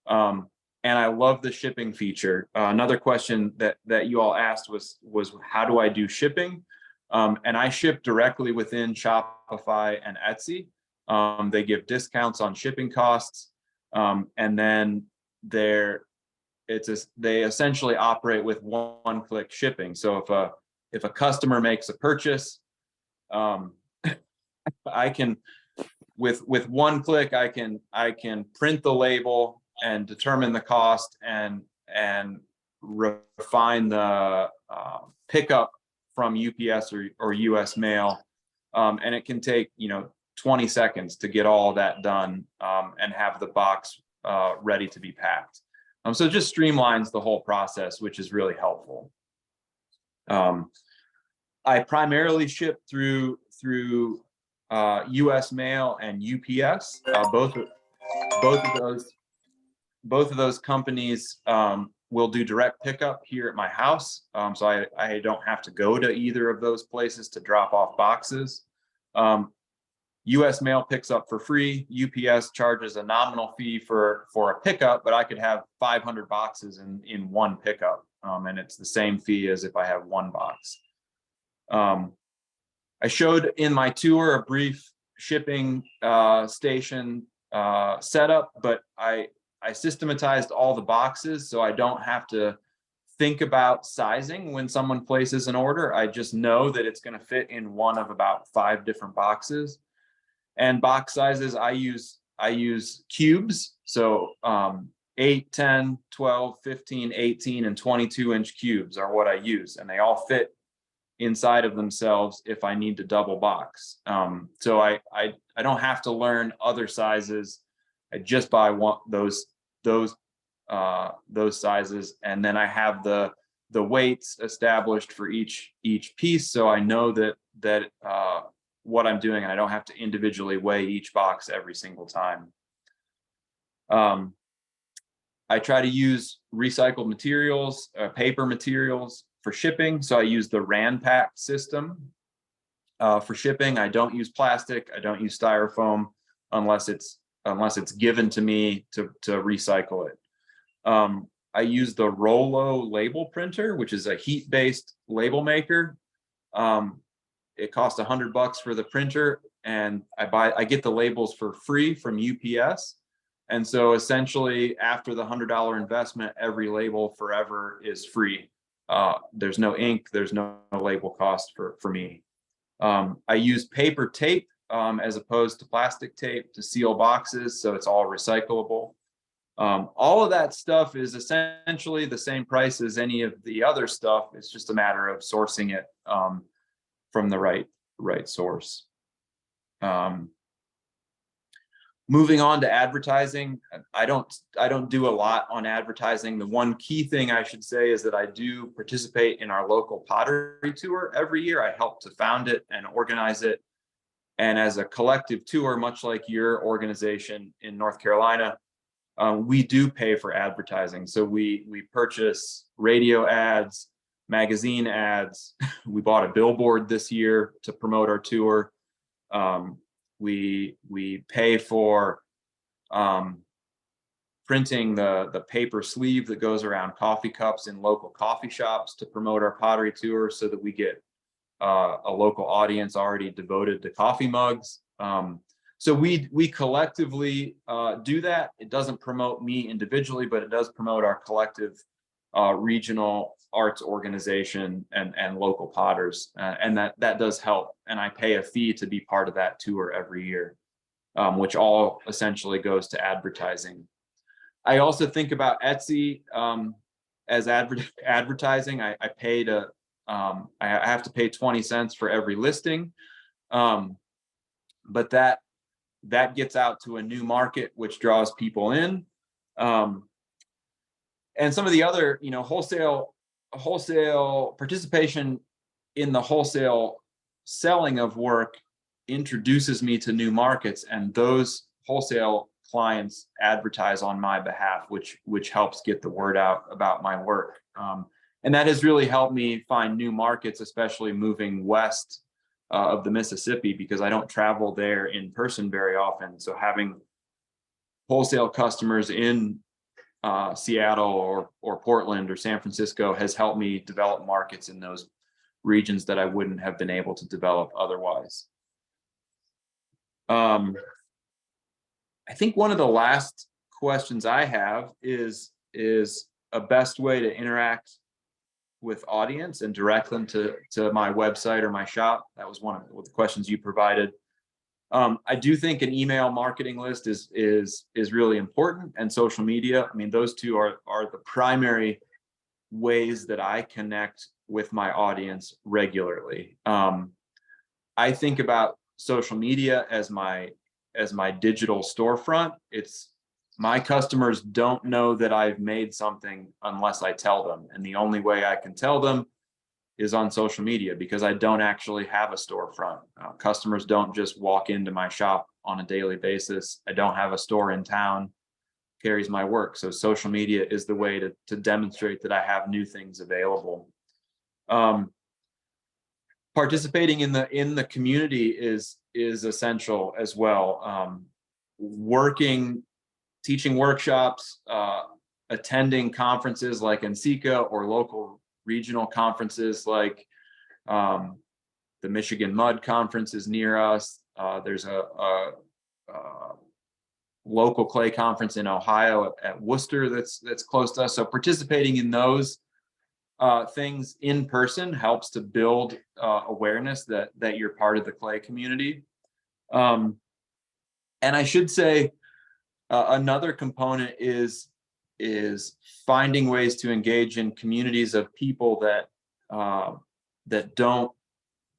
S1: And I love the shipping feature. Another question that you all asked was how do I do shipping? And I ship directly within Shopify and Etsy. They give discounts on shipping costs, and then they essentially operate with one-click shipping. So if a customer makes a purchase, I can with one click I can print the label and determine the cost and refine the pickup from UPS or US mail, and it can take 20 seconds to get all that done and have the box ready to be packed. So it just streamlines the whole process, which is really helpful. I primarily ship through US mail and UPS. Both of those companies will do direct pickup here at my house. So I don't have to go to either of those places to drop off boxes. US mail picks up for free. UPS charges a nominal fee for a pickup, but I could have 500 boxes in one pickup, and it's the same fee as if I have one box. I showed in my tour a brief shipping station setup, but I systematized all the boxes so I don't have to think about sizing when someone places an order. I just know that it's going to fit in one of about 5 different boxes. And box sizes, I use cubes. So 8, 10, 12, 15, 18, and 22-inch cubes are what I use. And they all fit inside of themselves if I need to double box. So I don't have to learn other sizes. I just buy those sizes, and then I have the weights established for each piece, so I know that what I'm doing, and I don't have to individually weigh each box every single time. I try to use recycled materials, paper materials for shipping. So I use the RanPack system for shipping. I don't use plastic. I don't use styrofoam unless it's given to me to recycle it. I use the Rollo label printer, which is a heat-based label maker. It costs $100 for the printer, and I get the labels for free from UPS. And so essentially, after the $100 investment, every label forever is free. There's no ink, there's no label cost for me. I use paper tape as opposed to plastic tape to seal boxes, so it's all recyclable. All of that stuff is essentially the same price as any of the other stuff. It's just a matter of sourcing it from the right source. Moving on to advertising, I don't do a lot on advertising. The one key thing I should say is that I do participate in our local pottery tour every year. I help to found it and organize it. And as a collective tour, much like your organization in North Carolina, we do pay for advertising. So we purchase radio ads, magazine ads. We bought a billboard this year to promote our tour. We pay for printing the paper sleeve that goes around coffee cups in local coffee shops to promote our pottery tour, so that we get a local audience already devoted to coffee mugs. So we collectively do that. It doesn't promote me individually, but it does promote our collective regional arts organization and local potters, and that does help. And I pay a fee to be part of that tour every year, which all essentially goes to advertising. I also think about Etsy as advertising. I pay to I have to pay 20 cents for every listing, but that gets out to a new market, which draws people in. And some of the other, wholesale participation in the wholesale selling of work introduces me to new markets, and those wholesale clients advertise on my behalf, which helps get the word out about my work. And that has really helped me find new markets, especially moving west of the Mississippi, because I don't travel there in person very often. So having wholesale customers in Seattle or Portland or San Francisco has helped me develop markets in those regions that I wouldn't have been able to develop otherwise. I think one of the last questions I have is a best way to interact with audience and direct them to my website or my shop. That was one of the questions you provided. I do think an email marketing list is really important, and social media. I mean, those two are the primary ways that I connect with my audience regularly. I think about social media as my digital storefront. It's my customers don't know that I've made something unless I tell them, and the only way I can tell them is on social media, because I don't actually have a storefront. Customers don't just walk into my shop on a daily basis. I don't have a store in town carries my work. So social media is the way to demonstrate that I have new things available. Participating in the community is essential as well. Teaching workshops, attending conferences like NCECA, or local regional conferences like the Michigan Mud Conference is near us. There's a local clay conference in Ohio at Worcester that's close to us. So participating in those things in person helps to build awareness that you're part of the clay community. And I should say another component is finding ways to engage in communities of people that don't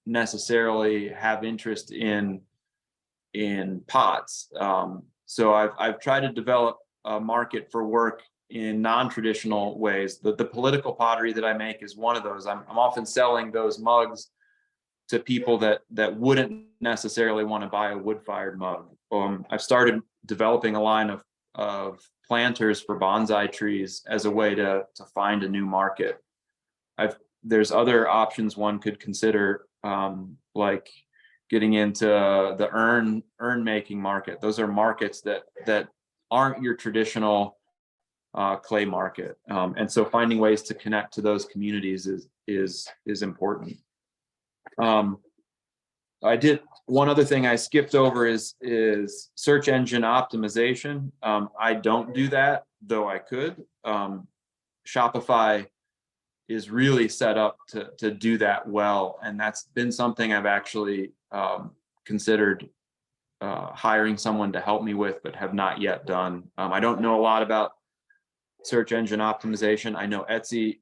S1: necessarily have interest in pots. So I've tried to develop a market for work in non-traditional ways. The political pottery that I make is one of those. I'm often selling those mugs to people that wouldn't necessarily want to buy a wood-fired mug. I've started developing a line planters for bonsai trees as a way to find a new market. There's other options one could consider, like getting into the urn making market. Those are markets that aren't your traditional clay market, and so finding ways to connect to those communities is important. I did one other thing I skipped over is search engine optimization. I don't do that, though I could. Shopify is really set up to do that well, and that's been something I've actually considered hiring someone to help me with, but have not yet done. I don't know a lot about search engine optimization. I know Etsy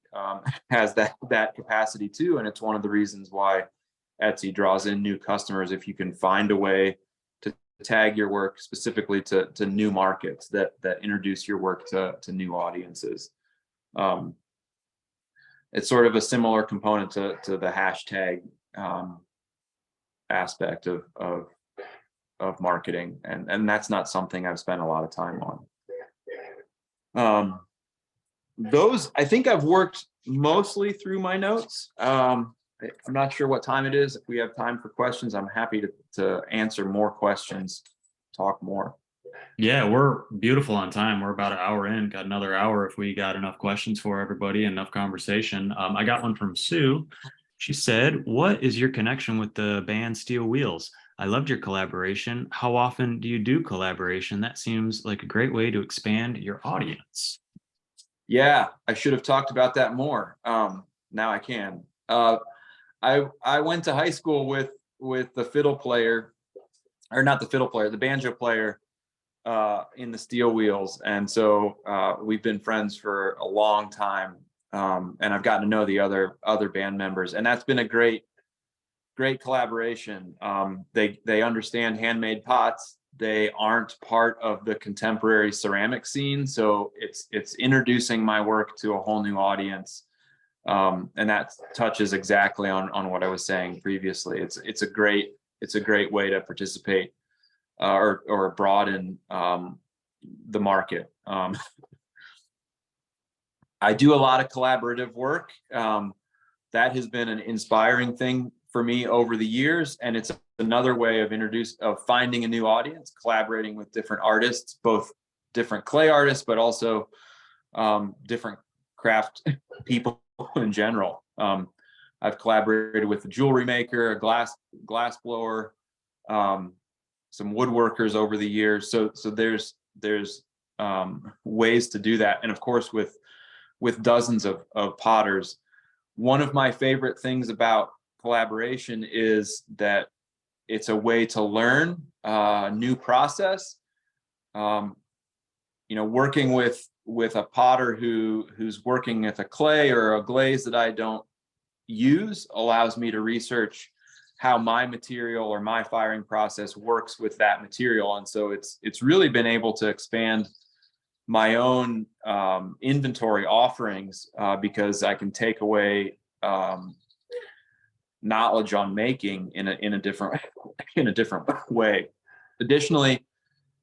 S1: has that capacity too, and it's one of the reasons why Etsy draws in new customers if you can find a way to tag your work specifically to new markets that introduce your work to new audiences. It's sort of a similar component to the hashtag aspect of marketing, and that's not something I've spent a lot of time on. Those, I think I've worked mostly through my notes. I'm not sure what time it is. If we have time for questions, I'm happy to answer more questions, talk more.
S2: Yeah, we're beautiful on time. We're about an hour in, got another hour if we got enough questions for everybody, enough conversation. I got one from Sue. She said, what is your connection with the band Steel Wheels? I loved your collaboration. How often do you do collaboration? That seems like a great way to expand your audience.
S1: Yeah, I should have talked about that more. Now I can. I went to high school with the fiddle player, or not the fiddle player, the banjo player in the Steel Wheels, and so we've been friends for a long time, and I've gotten to know the other band members, and that's been a great collaboration. They understand handmade pots. They aren't part of the contemporary ceramic scene, so it's introducing my work to a whole new audience. And that touches exactly on what I was saying previously. It's a great way to participate or broaden the market. I do a lot of collaborative work. That has been an inspiring thing for me over the years, and it's another way of finding a new audience, collaborating with different artists, both different clay artists, but also different craft people in general. I've collaborated with a jewelry maker, a glass blower, some woodworkers over the years. So there's ways to do that, and of course with dozens of potters. One of my favorite things about collaboration is that it's a way to learn a new process. Working with a potter who's working with a clay or a glaze that I don't use allows me to research how my material or my firing process works with that material, and so it's really been able to expand my own inventory offerings because I can take away knowledge on making in a different way. Additionally,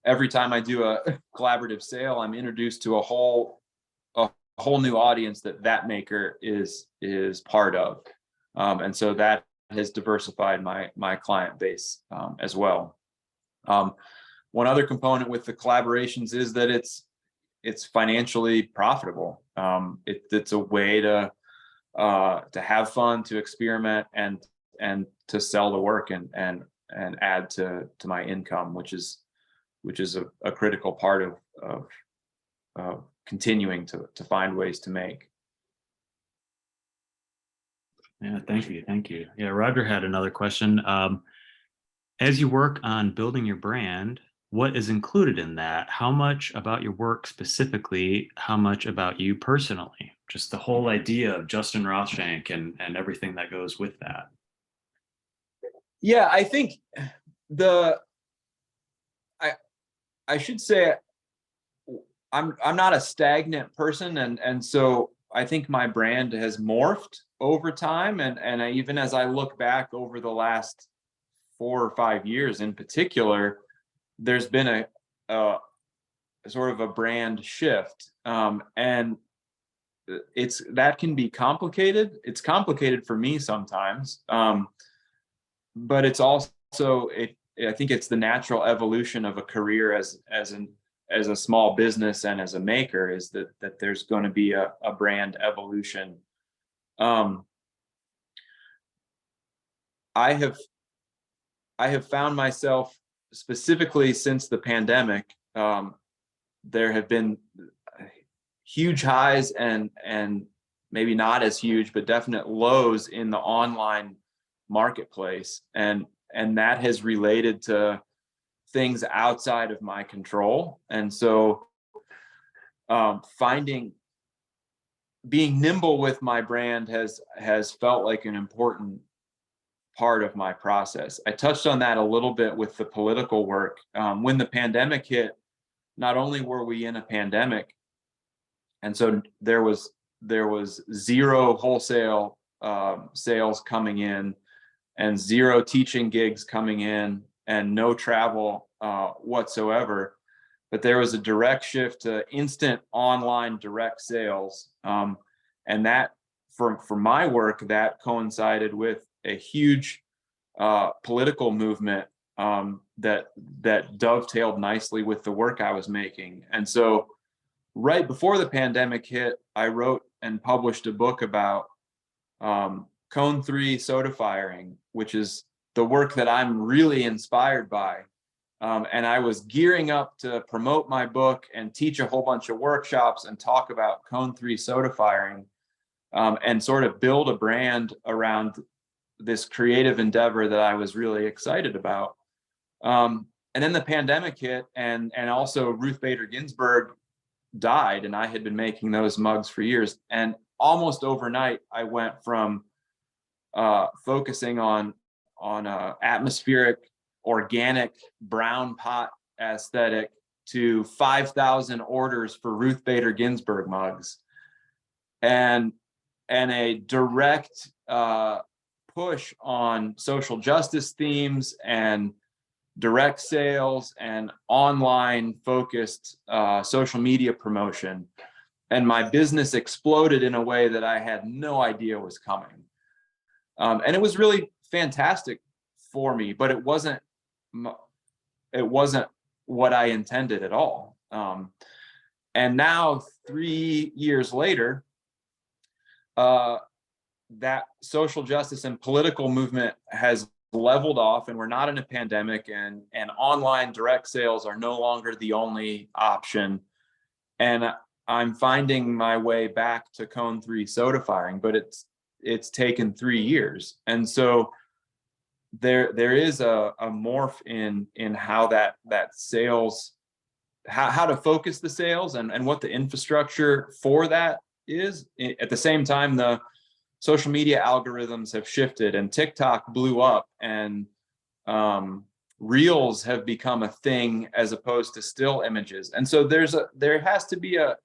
S1: every time I do a collaborative sale, I'm introduced to a whole new audience that maker is part of, and so that has diversified my client base as well. One other component with the collaborations is that it's financially profitable. It's a way to have fun, to experiment, and to sell the work and add to my income, which is a critical part of continuing to find ways to make.
S2: Yeah, thank you. Yeah, Roger had another question. As you work on building your brand, what is included in that? How much about your work specifically? How much about you personally? Just the whole idea of Justin Rothshank and everything that goes with that.
S1: Yeah, I think I should say I'm not a stagnant person, and so I think my brand has morphed over time, and even as I look back over the last 4 or 5 years in particular, there's been a sort of a brand shift. And that can be complicated. It's complicated for me sometimes. But it's also, I think it's the natural evolution of a career as a small business and as a maker, is that there's going to be a brand evolution. I have found myself, specifically since the pandemic, there have been huge highs and maybe not as huge, but definite lows in the online marketplace, and that has related to things outside of my control. And so being nimble with my brand has felt like an important part of my process. I touched on that a little bit with the political work. When the pandemic hit, not only were we in a pandemic, and so there was zero wholesale sales coming in, and zero teaching gigs coming in, and no travel whatsoever. But there was a direct shift to instant online direct sales. And that, for my work, that coincided with a huge political movement that dovetailed nicely with the work I was making. And so right before the pandemic hit, I wrote and published a book about Cone 3 soda firing, which is the work that I'm really inspired by. And I was gearing up to promote my book and teach a whole bunch of workshops and talk about Cone 3 soda firing, and sort of build a brand around this creative endeavor that I was really excited about. And then the pandemic hit, and also Ruth Bader Ginsburg died, and I had been making those mugs for years. And almost overnight, I went from focusing on atmospheric, organic brown pot aesthetic to 5,000 orders for Ruth Bader Ginsburg mugs, and a direct push on social justice themes and direct sales and online focused social media promotion. And my business exploded in a way that I had no idea was coming. And it was really fantastic for me, but it wasn't what I intended at all. And now, 3 years later, that social justice and political movement has leveled off, and we're not in a pandemic, and online direct sales are no longer the only option. And I'm finding my way back to Cone 3 soda firing, but it's taken 3 years. And so there is a morph in how that sales, how to focus the sales, and what the infrastructure for that is. At the same time, the social media algorithms have shifted, and TikTok blew up, and reels have become a thing as opposed to still images. And so there has to be a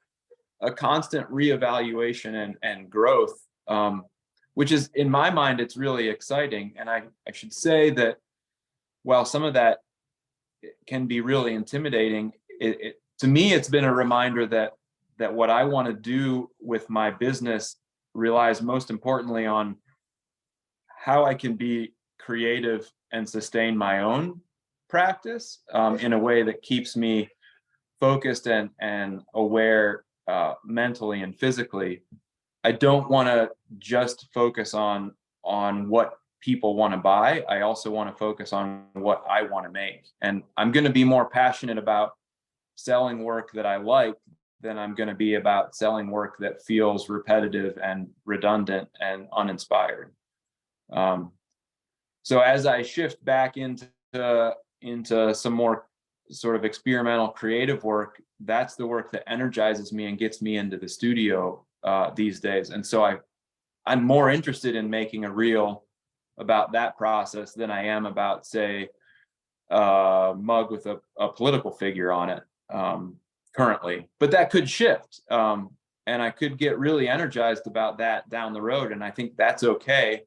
S1: constant reevaluation and growth, which is, in my mind, it's really exciting. And I should say that while some of that can be really intimidating, to me, it's been a reminder that what I want to do with my business relies most importantly on how I can be creative and sustain my own practice in a way that keeps me focused and aware mentally and physically. I don't want to just focus on what people want to buy. I also want to focus on what I want to make. And I'm going to be more passionate about selling work that I like than I'm going to be about selling work that feels repetitive and redundant and uninspired. So as I shift back into some more sort of experimental creative work, that's the work that energizes me and gets me into the studio these days. And so I'm more interested in making a reel about that process than I am about, say, a mug with a political figure on it currently. But that could shift, and I could get really energized about that down the road, and I think that's okay.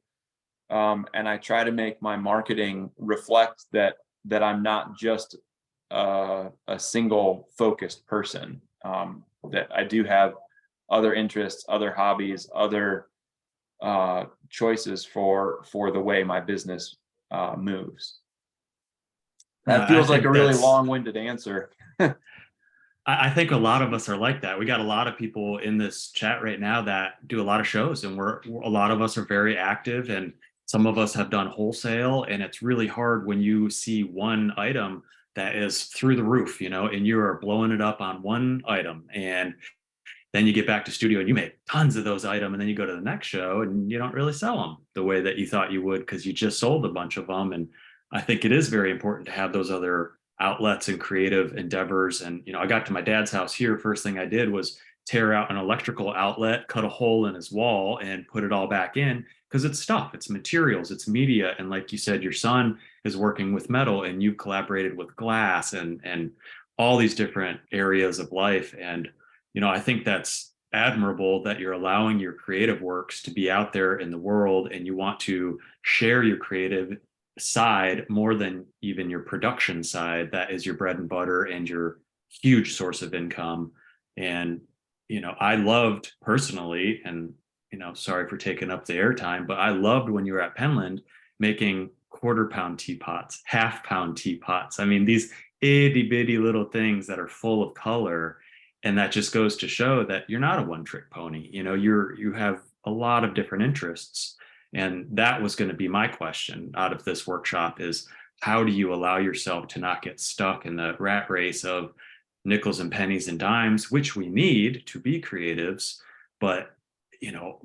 S1: And I try to make my marketing reflect that I'm not just a single focused person. That I do have other interests, other hobbies, other choices for the way my business moves. That feels like a really long-winded answer.
S2: I think a lot of us are like that. We got a lot of people in this chat right now that do a lot of shows, and a lot of us are very active, and some of us have done wholesale, and it's really hard when you see one item that is through the roof, and you are blowing it up on one item, and then you get back to studio and you make tons of those items, and then you go to the next show and you don't really sell them the way that you thought you would because you just sold a bunch of them. And I think it is very important to have those other outlets and creative endeavors. And I got to my dad's house here. First thing I did was tear out an electrical outlet, cut a hole in his wall, and put it all back in because it's stuff, it's materials, it's media. And like you said, your son is working with metal, and you've collaborated with glass and all these different areas of life. And I think that's admirable that you're allowing your creative works to be out there in the world, and you want to share your creative side more than even your production side. That is your bread and butter and your huge source of income. And I loved personally, and sorry for taking up the airtime, but I loved when you were at Penland making quarter-pound teapots, half-pound teapots. I mean, these itty-bitty little things that are full of color. And that just goes to show that you're not a one-trick pony. You have a lot of different interests. And that was going to be my question out of this workshop is, how do you allow yourself to not get stuck in the rat race of nickels and pennies and dimes, which we need to be creatives, but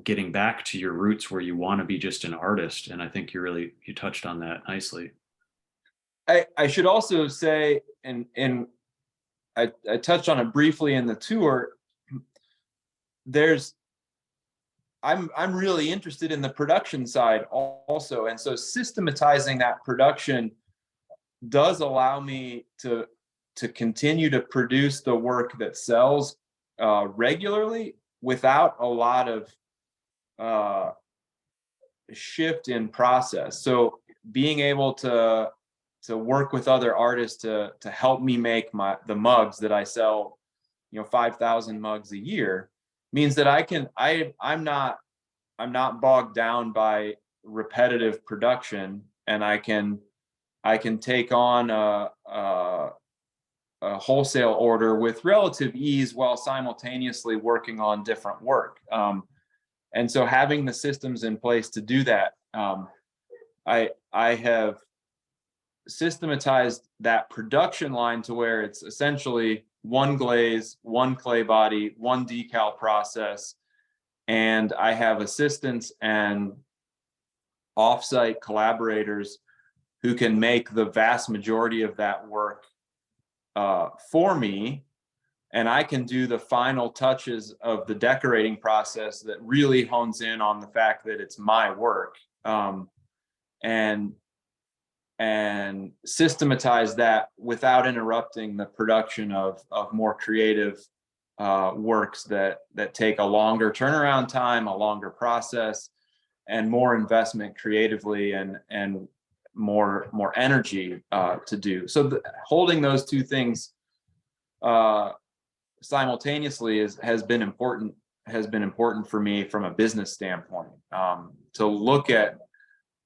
S2: getting back to your roots where you want to be just an artist. And I think you touched on that nicely.
S1: I should also say, and I touched on it briefly in the tour. I'm really interested in the production side also, and so systematizing that production does allow me to continue to produce the work that sells regularly without a lot of shift in process. So being able to work with other artists to help me make the mugs that I sell, 5,000 mugs a year, means that I'm not bogged down by repetitive production, and I can take on a wholesale order with relative ease while simultaneously working on different work. And so having the systems in place to do that, I have systematized that production line to where it's essentially one glaze, one clay body, one decal process, and I have assistants and offsite collaborators who can make the vast majority of that work for me, and I can do the final touches of the decorating process that really hones in on the fact that it's my work, and systematize that without interrupting the production of more creative works that take a longer turnaround time, a longer process, and more investment creatively and more energy to do. So holding those two things simultaneously has been important for me from a business standpoint, to look at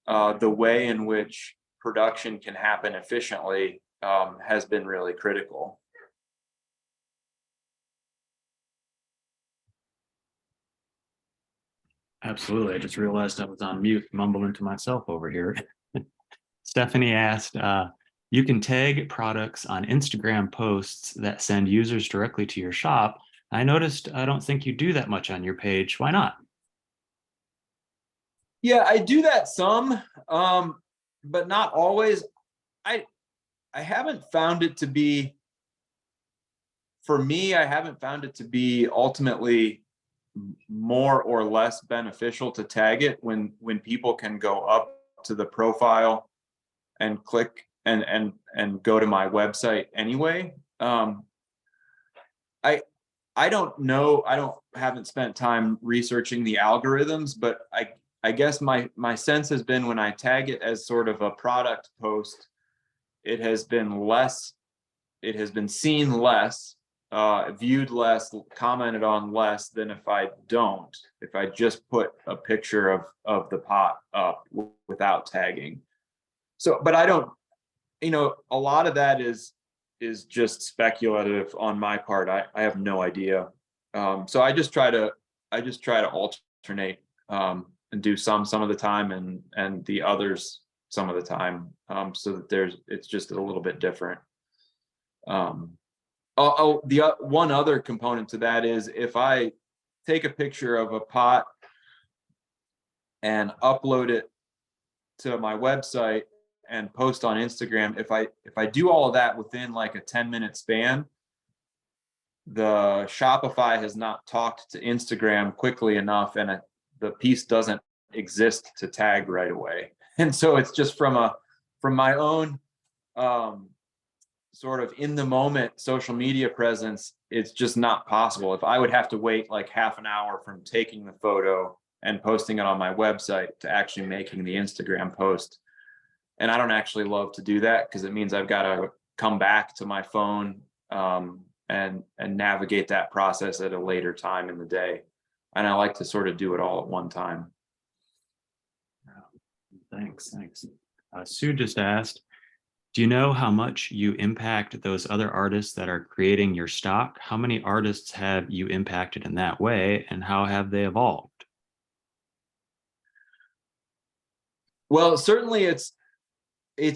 S1: the way in which production can happen efficiently has been really critical.
S2: Absolutely. I just realized I was on mute, mumbling to myself over here. Stephanie asked, you can tag products on Instagram posts that send users directly to your shop. I noticed I don't think you do that much on your page. Why not?
S1: Yeah, I do that some, but not always. I haven't found it to be, for me, I haven't found it to be ultimately more or less beneficial to tag it when people can go up to the profile and click and go to my website anyway. I don't know. Haven't spent time researching the algorithms, but I guess my sense has been when I tag it as sort of a product post, it has been less it has been seen less, viewed less, commented on less than if I just put a picture of the pot up without tagging. So, but I don't, a lot of that is just speculative on my part. I have no idea. So I just try to alternate, and do some of the time, and the others some of the time, so that it's just a little bit different. One other component to that is if I take a picture of a pot and upload it to my website and post on Instagram, if I do all of that within like a 10-minute span, the Shopify has not talked to Instagram quickly enough, and the piece doesn't exist to tag right away. And so it's just from my own sort of in the moment social media presence, it's just not possible. If I would have to wait like half an hour from taking the photo and posting it on my website to actually making the Instagram post. And I don't actually love to do that because it means I've got to come back to my phone, and navigate that process at a later time in the day. And I like to sort of do it all at one time.
S2: Thanks. Sue just asked, do you know how much you impact those other artists that are creating your stock? How many artists have you impacted in that way, and how have they evolved?
S1: Well, certainly it's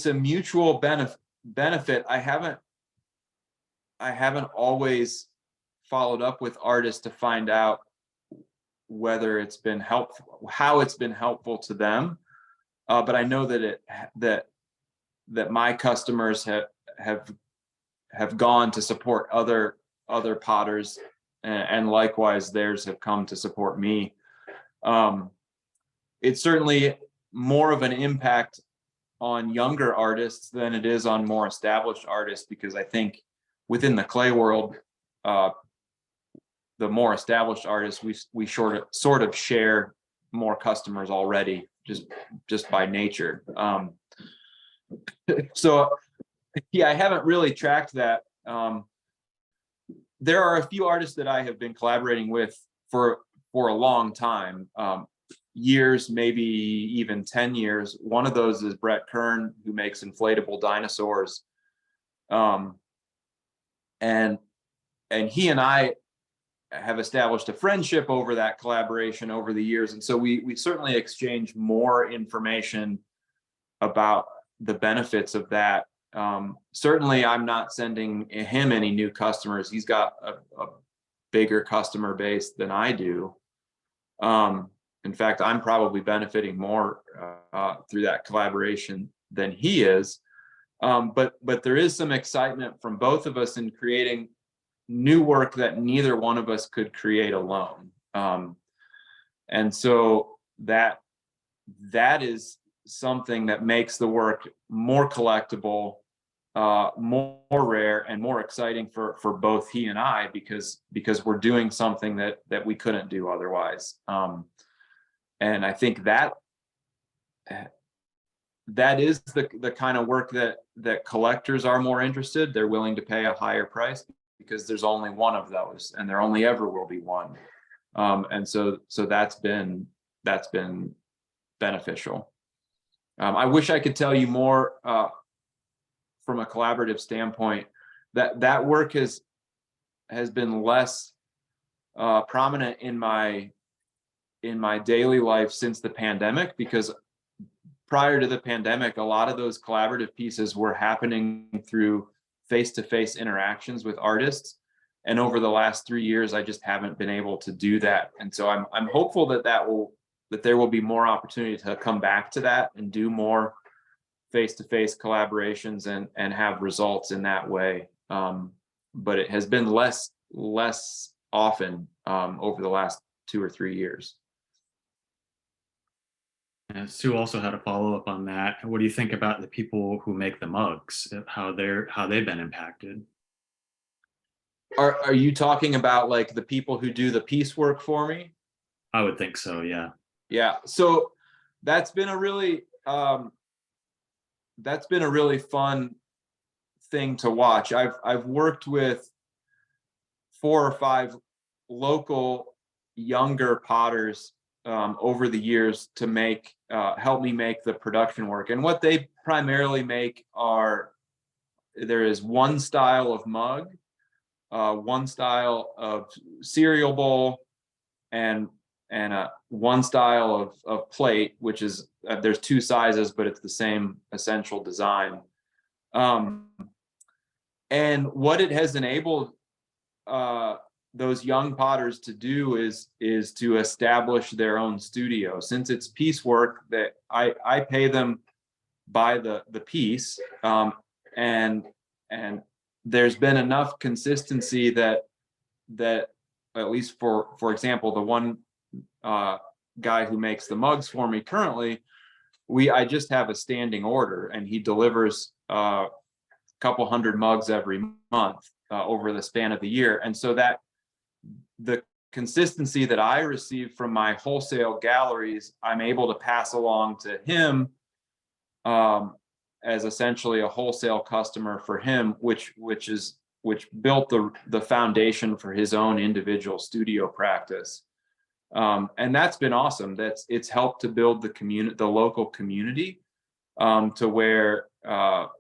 S1: a mutual benefit. I haven't always followed up with artists to find out whether it's been helpful, how it's been helpful to them. But I know that my customers have gone to support other potters, and likewise theirs have come to support me. It's certainly more of an impact on younger artists than it is on more established artists, because I think within the clay world, the more established artists, we sort of share more customers already, just by nature. So yeah, I haven't really tracked that. There are a few artists that I have been collaborating with for a long time, years, maybe even 10 years. One of those is Brett Kern, who makes inflatable dinosaurs. And he and I have established a friendship over that collaboration over the years. And so we certainly exchange more information about the benefits of that. Certainly I'm not sending him any new customers. He's got a bigger customer base than I do. In fact, I'm probably benefiting more through that collaboration than he is. But there is some excitement from both of us in creating new work that neither one of us could create alone. And so that is something that makes the work more collectible, more rare, and more exciting for both he and I, because we're doing something that we couldn't do otherwise. And I think that is the kind of work that collectors are more interested. They're willing to pay a higher price because there's only one of those, and there only ever will be one. And so that's been beneficial. I wish I could tell you more from a collaborative standpoint. That work has been less prominent in my daily life since the pandemic, because prior to the pandemic, a lot of those collaborative pieces were happening through face-to-face interactions with artists. And over the last 3 years, I just haven't been able to do that. And so I'm hopeful that there will be more opportunity to come back to that and do more face-to-face collaborations and have results in that way. But it has been less often over the last 2 or 3 years.
S2: And Sue also had a follow-up on that. What do you think about the people who make the mugs, how they've been impacted?
S1: Are you talking about like the people who do the piecework for me?
S2: I would think so, yeah.
S1: Yeah. So that's been a really fun thing to watch. I've worked with 4 or 5 local younger potters over the years to help me make the production work. And what they primarily make there is one style of mug, one style of cereal bowl, and one style of plate, which is there's 2 sizes, but it's the same essential design. And what it has enabled those young potters to do is to establish their own studio. Since it's piecework, that I pay them by the piece, and there's been enough consistency that at least for example, the one guy who makes the mugs for me currently, I just have a standing order, and he delivers a couple hundred mugs every month over the span of the year. And so that the consistency that I receive from my wholesale galleries, I'm able to pass along to him as essentially a wholesale customer for him, which built the foundation for his own individual studio practice. And that's been awesome. It's helped to build the local community to where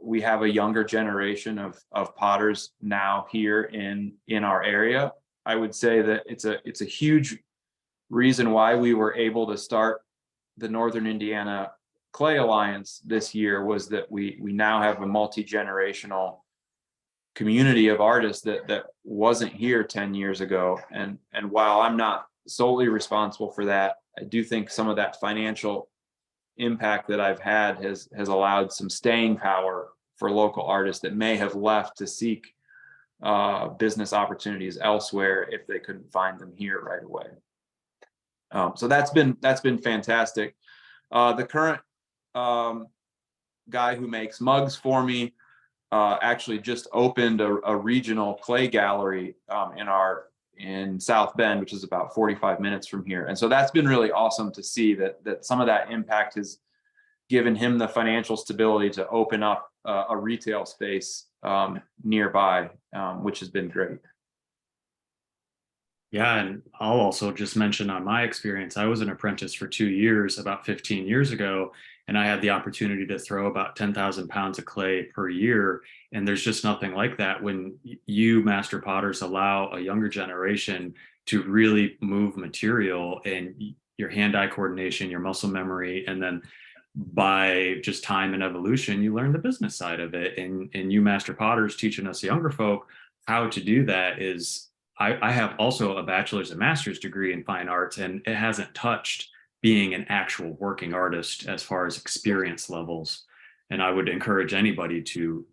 S1: we have a younger generation of potters now here in our area. I would say that it's a huge reason why we were able to start the Northern Indiana Clay Alliance this year, was that we now have a multi-generational community of artists that wasn't here 10 years ago. And while I'm not solely responsible for that, I do think some of that financial impact that I've had has allowed some staying power for local artists that may have left to seek business opportunities elsewhere if they couldn't find them here right away. So that's been fantastic. The current guy who makes mugs for me actually just opened a regional clay gallery in South Bend, which is about 45 minutes from here. And so that's been really awesome to see that some of that impact has given him the financial stability to open up a retail space nearby, which has been great.
S2: Yeah, and I'll also just mention on my experience, I was an apprentice for 2 years, about 15 years ago, and I had the opportunity to throw about 10,000 pounds of clay per year. And there's just nothing like that when you master potters allow a younger generation to really move material, and your hand-eye coordination, your muscle memory, and then by just time and evolution, you learn the business side of it. And you master potters teaching us younger folk how to do that is, I have also a bachelor's and master's degree in fine arts, and it hasn't touched being an actual working artist as far as experience levels. And I would encourage anybody to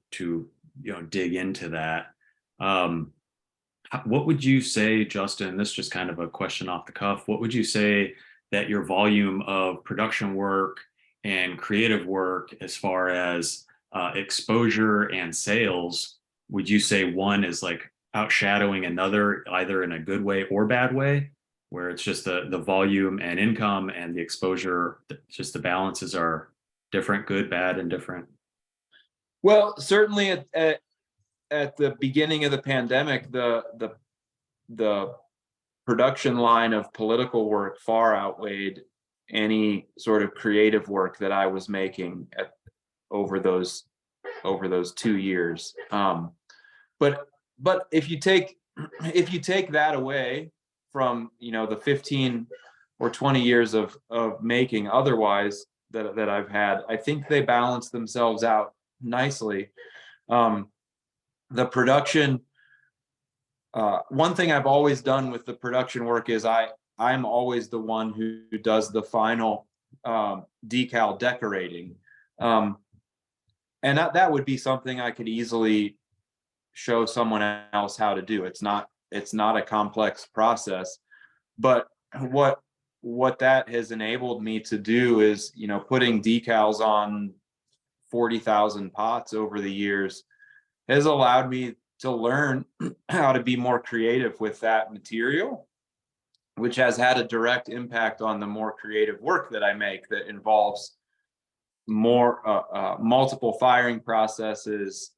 S2: dig into that. What would you say, Justin? This is just kind of a question off the cuff. What would you say that your volume of production work and creative work, as far as exposure and sales, would you say one is like outshadowing another, either in a good way or bad way, where it's just the volume and income and the exposure, just the balances are different, good, bad, and different?
S1: Well, certainly at the beginning of the pandemic, the production line of political work far outweighed any sort of creative work that I was making over those 2 years. But if you take that away from the 15 or 20 years of making otherwise that I've had, I think they balance themselves out nicely. The production, one thing I've always done with the production work is I'm always the one who does the final decal decorating. And that would be something I could easily show someone else how to do. It's not a complex process, but what that has enabled me to do is, putting decals on 40,000 pots over the years has allowed me to learn how to be more creative with that material, which has had a direct impact on the more creative work that I make that involves more multiple firing processes,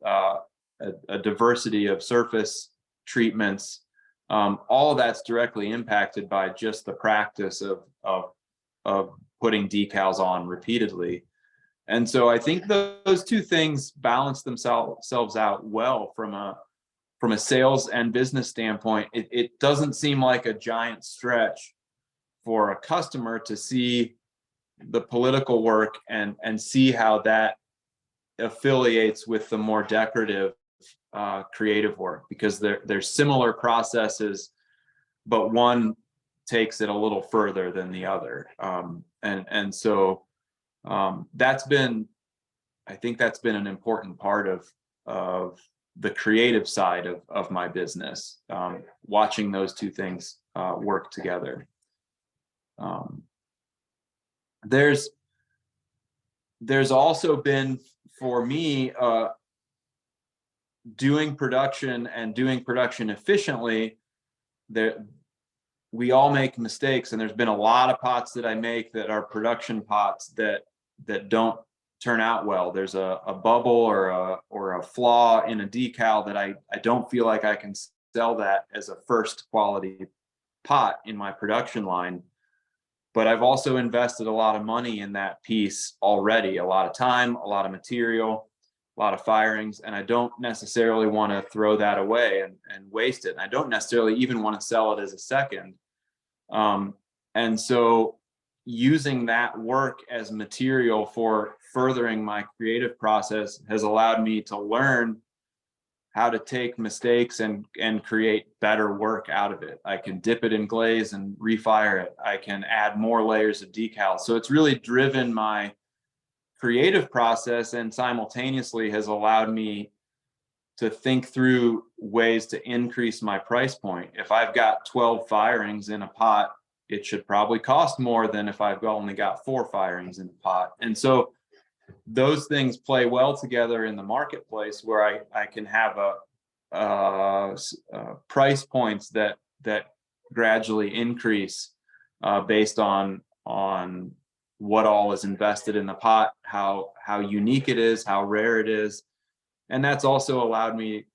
S1: a diversity of surface treatments. All of that's directly impacted by just the practice of putting decals on repeatedly. And so I think those two things balance themselves out well from a sales and business standpoint. It doesn't seem like a giant stretch for a customer to see the political work and see how that affiliates with the more decorative creative work, because they're similar processes, but one takes it a little further than the other. And so I think that's been an important part of the creative side of my business, watching those two things work together. There's also been, for me, doing production efficiently. We all make mistakes, and there's been a lot of pots that I make that are production pots that don't turn out well. There's a bubble or a flaw in a decal that I don't feel like I can sell that as a first quality pot in my production line. But I've also invested a lot of money in that piece already, a lot of time, a lot of material, a lot of firings, and I don't necessarily want to throw that away and waste it. And I don't necessarily even want to sell it as a second. And so using that work as material for furthering my creative process has allowed me to learn how to take mistakes and create better work out of it. I can dip it in glaze and refire it. I can add more layers of decals. So it's really driven my creative process, and simultaneously has allowed me to think through ways to increase my price point. If I've got 12 firings in a pot, it should probably cost more than if I've only got 4 firings in a pot. And so those things play well together in the marketplace, where I can have price points that gradually increase based on what all is invested in the pot, how unique it is, how rare it is. And that's also allowed me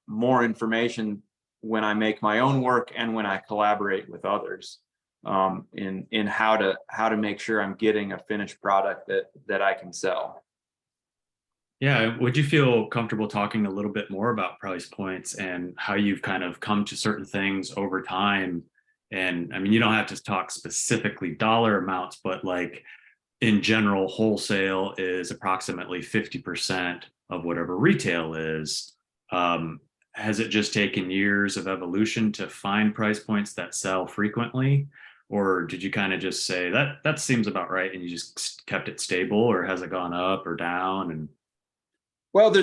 S1: more information when I make my own work and when I collaborate with others, in how to make sure I'm getting a finished product that I can sell.
S2: Yeah, would you feel comfortable talking a little bit more about price points and how you've kind of come to certain things over time? And I mean, you don't have to talk specifically dollar amounts, but like in general, wholesale is approximately 50% of whatever retail is. Has it just taken years of evolution to find price points that sell frequently? Or did you kind of just say that seems about right and you just kept it stable, or has it gone up or down? And
S1: Well,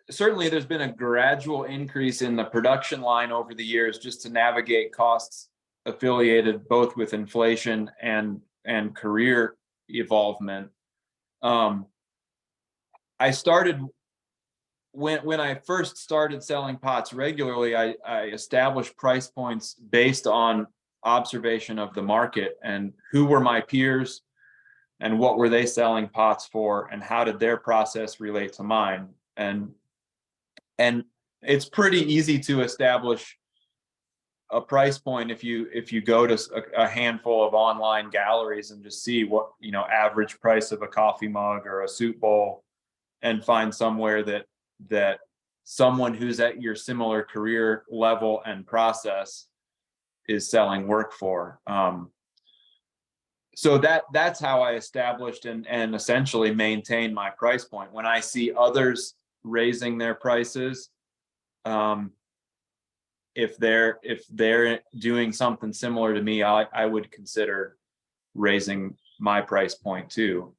S1: certainly there's been a gradual increase in the production line over the years, just to navigate costs affiliated both with inflation and career evolvement. I started when I first started selling pots regularly, I established price points based on observation of the market and who were my peers and what were they selling pots for and how did their process relate to mine. And it's pretty easy to establish a price point if you go to a handful of online galleries and just see what, average price of a coffee mug or a soup bowl, and find somewhere that someone who's at your similar career level and process is selling work for. So that's how I established and essentially maintained my price point. When I see others raising their prices, if they're doing something similar to me, I would consider raising my price point too.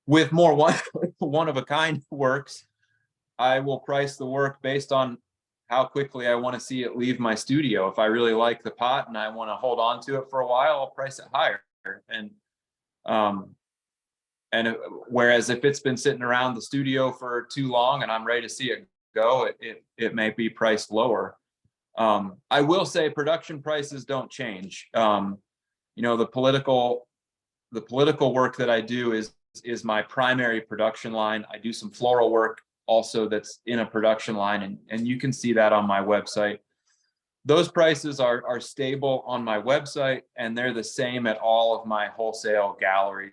S1: With more one of a kind works, I will price the work based on how quickly I want to see it leave my studio. If I really like the pot and I want to hold on to it for a while, I'll price it higher. And whereas if it's been sitting around the studio for too long and I'm ready to see it go, it may be priced lower. I will say production prices don't change. The political work that I do is my primary production line. I do some floral work also that's in a production line, and you can see that on my website. Those prices are stable on my website, and they're the same at all of my wholesale galleries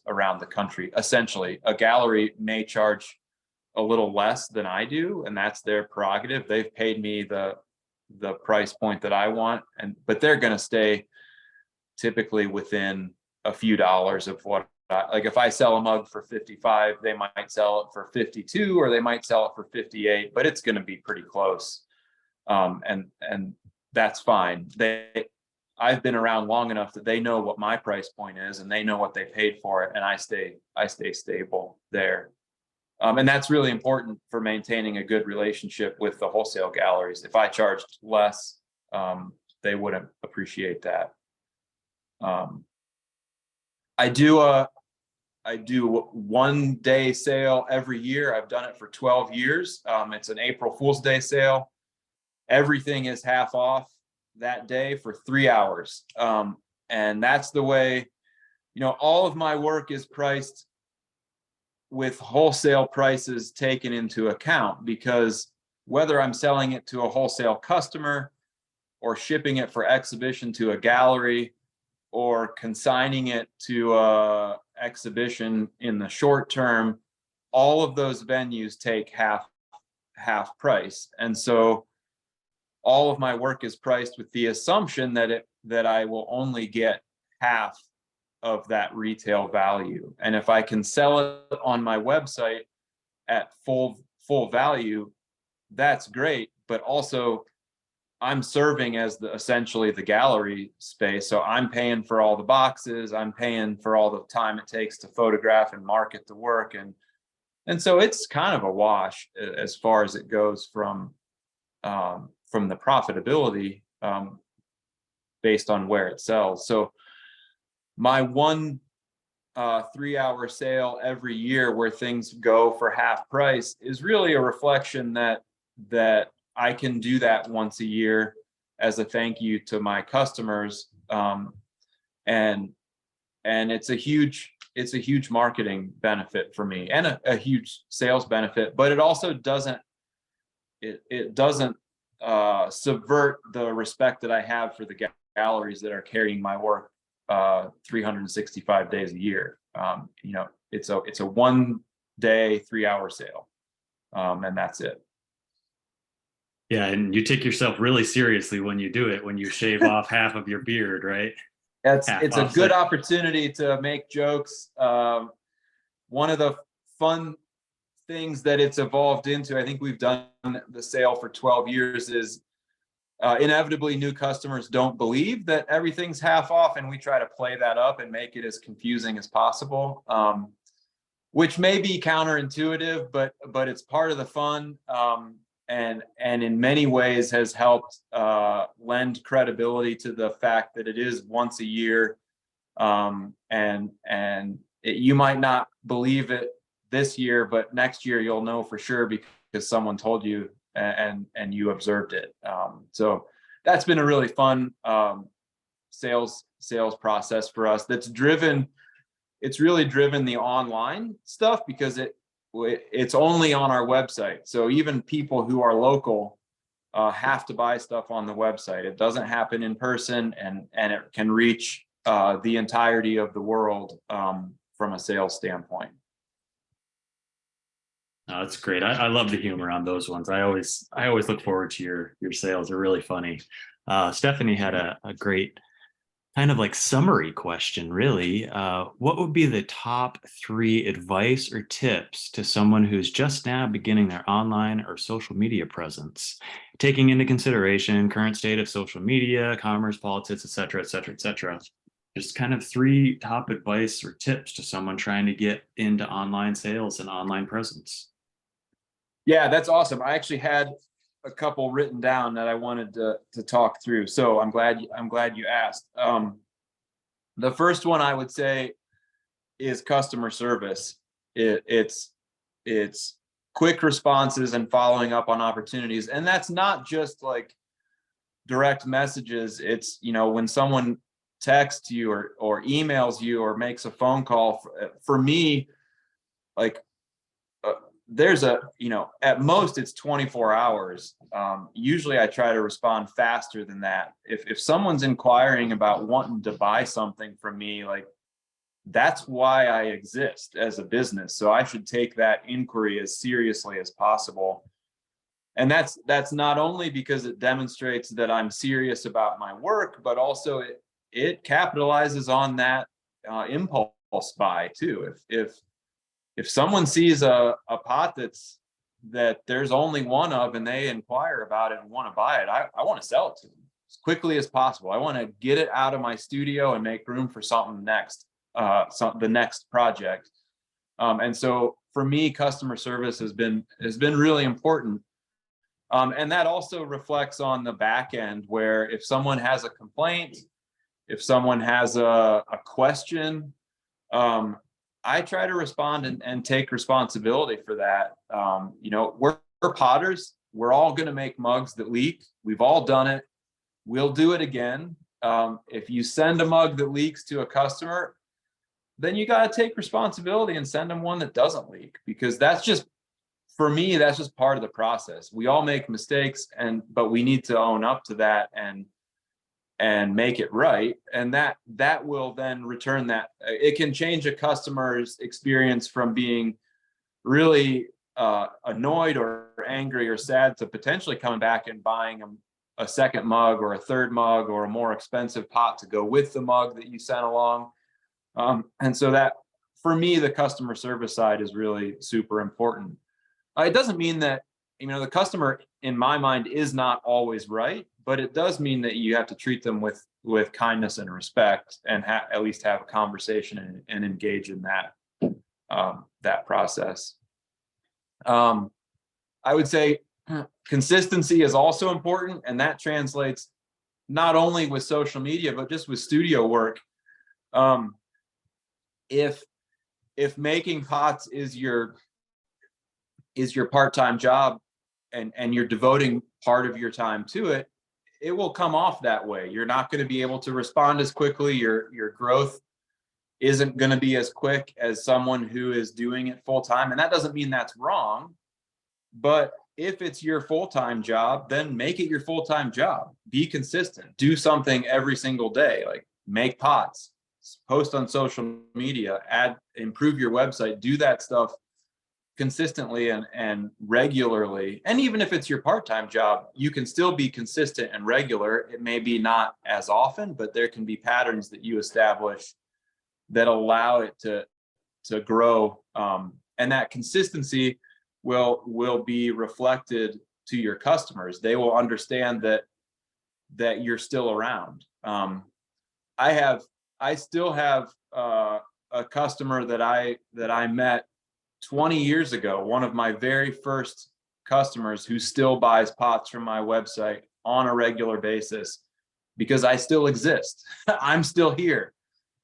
S1: around the country. Essentially, a gallery may charge a little less than I do, and that's their prerogative. They've paid me the price point that I want, but they're going to stay typically within a few dollars of what, like if I sell a mug for 55, they might sell it for 52, or they might sell it for 58, but it's going to be pretty close. And that's fine. I've been around long enough that they know what my price point is, and they know what they paid for it, and I stay stable there. And that's really important for maintaining a good relationship with the wholesale galleries. If I charged less, they wouldn't appreciate that. I do 1 day sale every year. I've done it for 12 years. It's an April Fool's Day sale. Everything is half off that day for 3 hours. And that's the way, all of my work is priced with wholesale prices taken into account, because whether I'm selling it to a wholesale customer or shipping it for exhibition to a gallery or consigning it to a exhibition in the short term, all of those venues take half price. And so all of my work is priced with the assumption that I will only get half of that retail value. And if I can sell it on my website at full value, that's great. But also, I'm serving as essentially the gallery space. So I'm paying for all the boxes, I'm paying for all the time it takes to photograph and market the work. And so it's kind of a wash as far as it goes from the profitability based on where it sells. So my 1 3-hour sale every year where things go for half price is really a reflection that I can do that once a year as a thank you to my customers. And it's a huge marketing benefit for me, and a huge sales benefit, but it also doesn't subvert the respect that I have for the galleries that are carrying my work 365 days a year. It's a 1 day, 3-hour sale. And that's it.
S2: Yeah, and you take yourself really seriously when you do it, when you shave off half of your beard, right?
S1: It's a good opportunity to make jokes. One of the fun things that it's evolved into, I think we've done the sale for 12 years, is inevitably new customers don't believe that everything's half off, and we try to play that up and make it as confusing as possible, which may be counterintuitive, but it's part of the fun, and in many ways has helped lend credibility to the fact that it is once a year, you might not believe it this year, but next year you'll know for sure because someone told you and you observed it. So that's been a really fun sales process for us. It's really driven the online stuff because it's only on our website. So even people who are local have to buy stuff on the website. It doesn't happen in person, and it can reach the entirety of the world from a sales standpoint.
S2: Oh, that's great. I love the humor on those ones. I always look forward to your sales. They're really funny. Stephanie had a great kind of like summary question, really. What would be the top 3 advice or tips to someone who's just now beginning their online or social media presence, taking into consideration current state of social media, commerce, politics, et cetera, et cetera, et cetera? Just kind of 3 top advice or tips to someone trying to get into online sales and online presence.
S1: Yeah, that's awesome. I actually had a couple written down that I wanted to talk through. So I'm glad you asked. The first one I would say is customer service. It's quick responses and following up on opportunities. And that's not just like direct messages. It's, when someone texts you or emails you or makes a phone call, for me, like there's a, at most it's 24 hours. Usually I try to respond faster than that. If someone's inquiring about wanting to buy something from me, like, that's why I exist as a business. So I should take that inquiry as seriously as possible. And that's not only because it demonstrates that I'm serious about my work, but also it capitalizes on that impulse buy too. If someone sees a pot that there's only one of and they inquire about it and want to buy it, I want to sell it to them as quickly as possible. I want to get it out of my studio and make room for something next, the next project. And so for me, customer service has been really important. And that also reflects on the back end, where if someone has a complaint, if someone has a question, I try to respond and take responsibility for that. We're potters. We're all going to make mugs that leak. We've all done it. We'll do it again. If you send a mug that leaks to a customer, then you got to take responsibility and send them one that doesn't leak, because for me, that's just part of the process. We all make mistakes, but we need to own up to that and make it right. And that will then return that. It can change a customer's experience from being really annoyed or angry or sad to potentially coming back and buying a second mug or a third mug or a more expensive pot to go with the mug that you sent along. And so that, for me, the customer service side is really super important. It doesn't mean that, the customer, in my mind, is not always right, but it does mean that you have to treat them with kindness and respect, and at least have a conversation and engage in that process. I would say consistency is also important, and that translates not only with social media, but just with studio work. If making pots is your part-time job, and you're devoting part of your time to it, it will come off that way. You're not going to be able to respond as quickly. Your growth isn't going to be as quick as someone who is doing it full time. And that doesn't mean that's wrong, but if it's your full-time job, then make it your full-time job. Be consistent. Do something every single day, like make pots, post on social media, improve your website, do that stuff consistently and regularly. And even if it's your part-time job, you can still be consistent and regular. It may be not as often, but there can be patterns that you establish that allow it to grow. And that consistency will be reflected to your customers. They will understand that you're still around. I still have a customer that I met 20 years ago, one of my very first customers, who still buys pots from my website on a regular basis, because I still exist. I'm still here,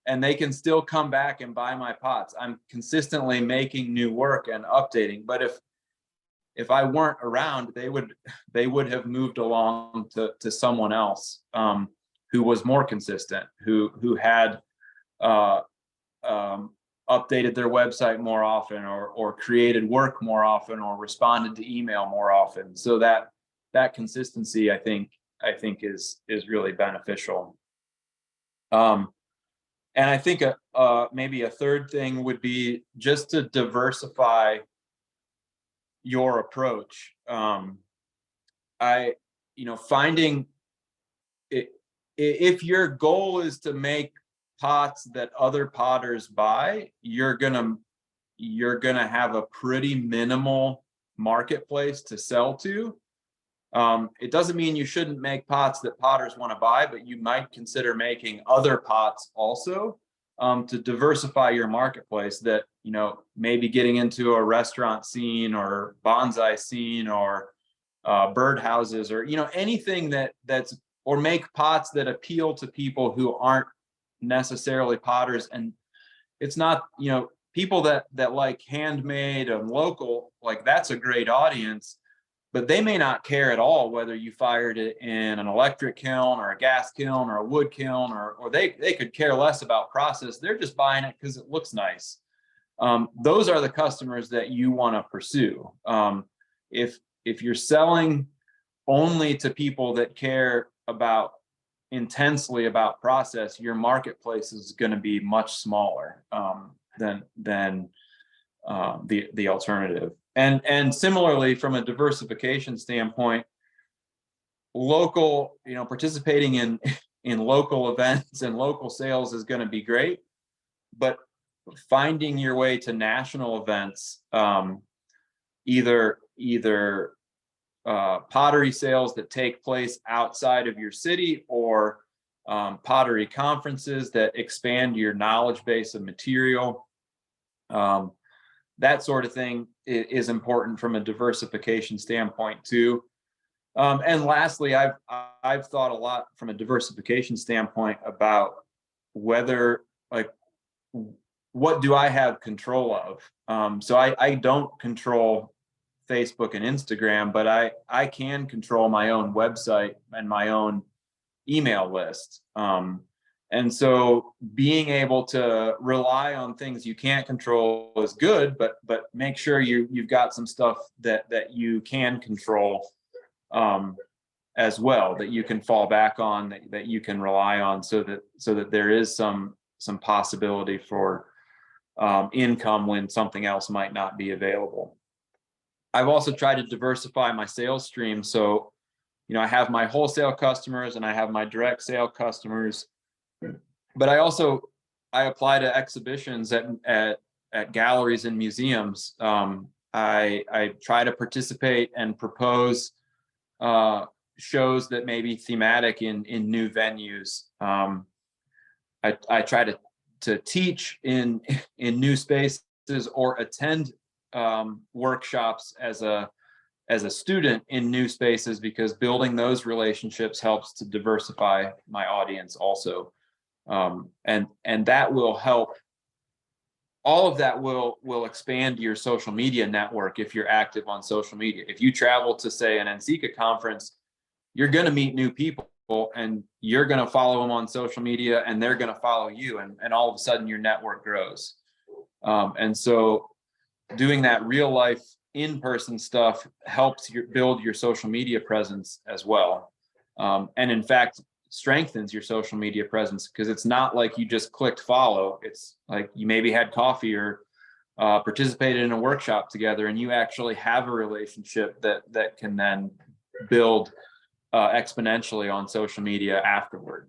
S1: and they can still come back and buy my pots. I'm consistently making new work and updating. But if I weren't around, they would have moved along to someone else who was more consistent, who had updated their website more often, or created work more often, or responded to email more often. So that consistency, I think is really beneficial. And I think maybe a third thing would be just to diversify your approach. Finding it, if your goal is to make pots that other potters buy, you're gonna have a pretty minimal marketplace to sell to. It doesn't mean you shouldn't make pots that potters want to buy, but you might consider making other pots also, to diversify your marketplace. That, maybe getting into a restaurant scene or bonsai scene or birdhouses, or anything or make pots that appeal to people who aren't necessarily potters. And it's not, people that like handmade and local, like, that's a great audience, but they may not care at all whether you fired it in an electric kiln or a gas kiln or a wood kiln, or they could care less about process. They're just buying it because it looks nice. those are the customers that you want to pursue. If you're selling only to people that care intensely about process, your marketplace is going to be much smaller than the alternative. And similarly, from a diversification standpoint, local, participating in local events and local sales is going to be great, but finding your way to national events, either pottery sales that take place outside of your city, or pottery conferences that expand your knowledge base of material, that sort of thing is important from a diversification standpoint too. And lastly, I've thought a lot from a diversification standpoint about whether, like, what do I have control of? So I don't control Facebook and Instagram, but I can control my own website and my own email list. And so being able to rely on things you can't control is good, but make sure you've got some stuff that you can control as well, that you can fall back on, that you can rely on, so that there is some possibility for income when something else might not be available. I've also tried to diversify my sales stream. So, I have my wholesale customers and I have my direct sale customers, but I apply to exhibitions at galleries and museums. I try to participate and propose shows that may be thematic in new venues. I try to teach in new spaces, or attend workshops as a student in new spaces, because building those relationships helps to diversify my audience also. And that will help. All of that will expand your social media network if you're active on social media. If you travel to, say, an NCECA conference, you're going to meet new people, and you're going to follow them on social media, and they're going to follow you, and all of a sudden your network grows. And so doing that real life in-person stuff helps build your social media presence as well. And in fact, strengthens your social media presence, because it's not like you just clicked follow. It's like you maybe had coffee or participated in a workshop together, and you actually have a relationship that can then build exponentially on social media afterward.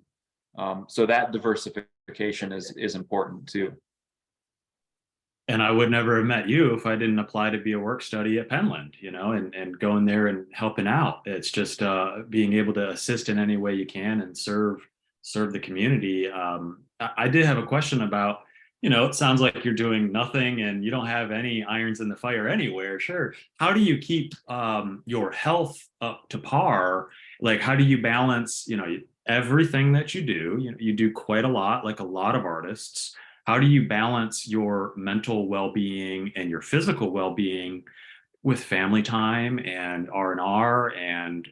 S1: So that diversification is important too.
S2: And I would never have met you if I didn't apply to be a work study at Penland, and going there and helping out. It's just being able to assist in any way you can and serve the community. I did have a question about, it sounds like you're doing nothing and you don't have any irons in the fire anywhere. Sure. How do you keep your health up to par? Like, how do you balance, everything that you do? You do quite a lot, like a lot of artists. How do you balance your mental well-being and your physical well-being with family time and R&R? And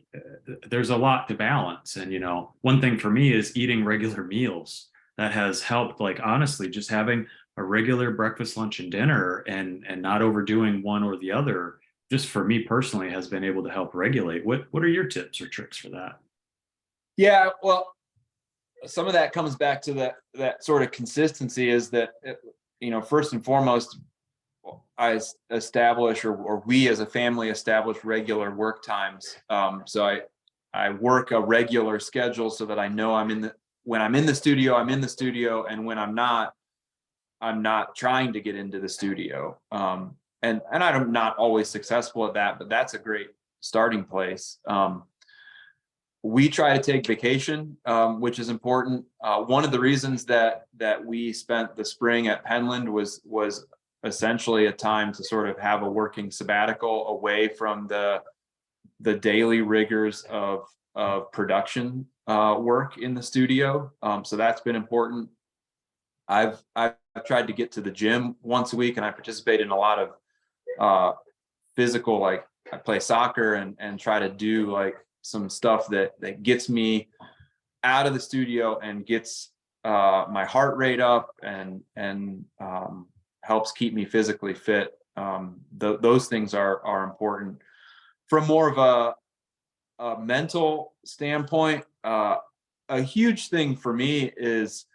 S2: there's a lot to balance. And, one thing for me is eating regular meals. That has helped, like, honestly, just having a regular breakfast, lunch, and dinner, and not overdoing one or the other, just for me personally, has been able to help regulate. What are your tips or tricks for that?
S1: Yeah, well, some of that comes back to that sort of consistency, is that, first and foremost, I establish, or we as a family establish regular work times. So I work a regular schedule, so that I know when I'm in the studio, I'm in the studio, and when I'm not trying to get into the studio. And I'm not always successful at that, but that's a great starting place. We try to take vacation, which is important. One of the reasons that we spent the spring at Penland was essentially a time to sort of have a working sabbatical away from the daily rigors of production work in the studio. So that's been important. I've tried to get to the gym once a week, and I participate in a lot of physical, like I play soccer and try to do like some stuff that gets me out of the studio and gets my heart rate up and helps keep me physically fit. Those things are important. From more of a mental standpoint, a huge thing for me is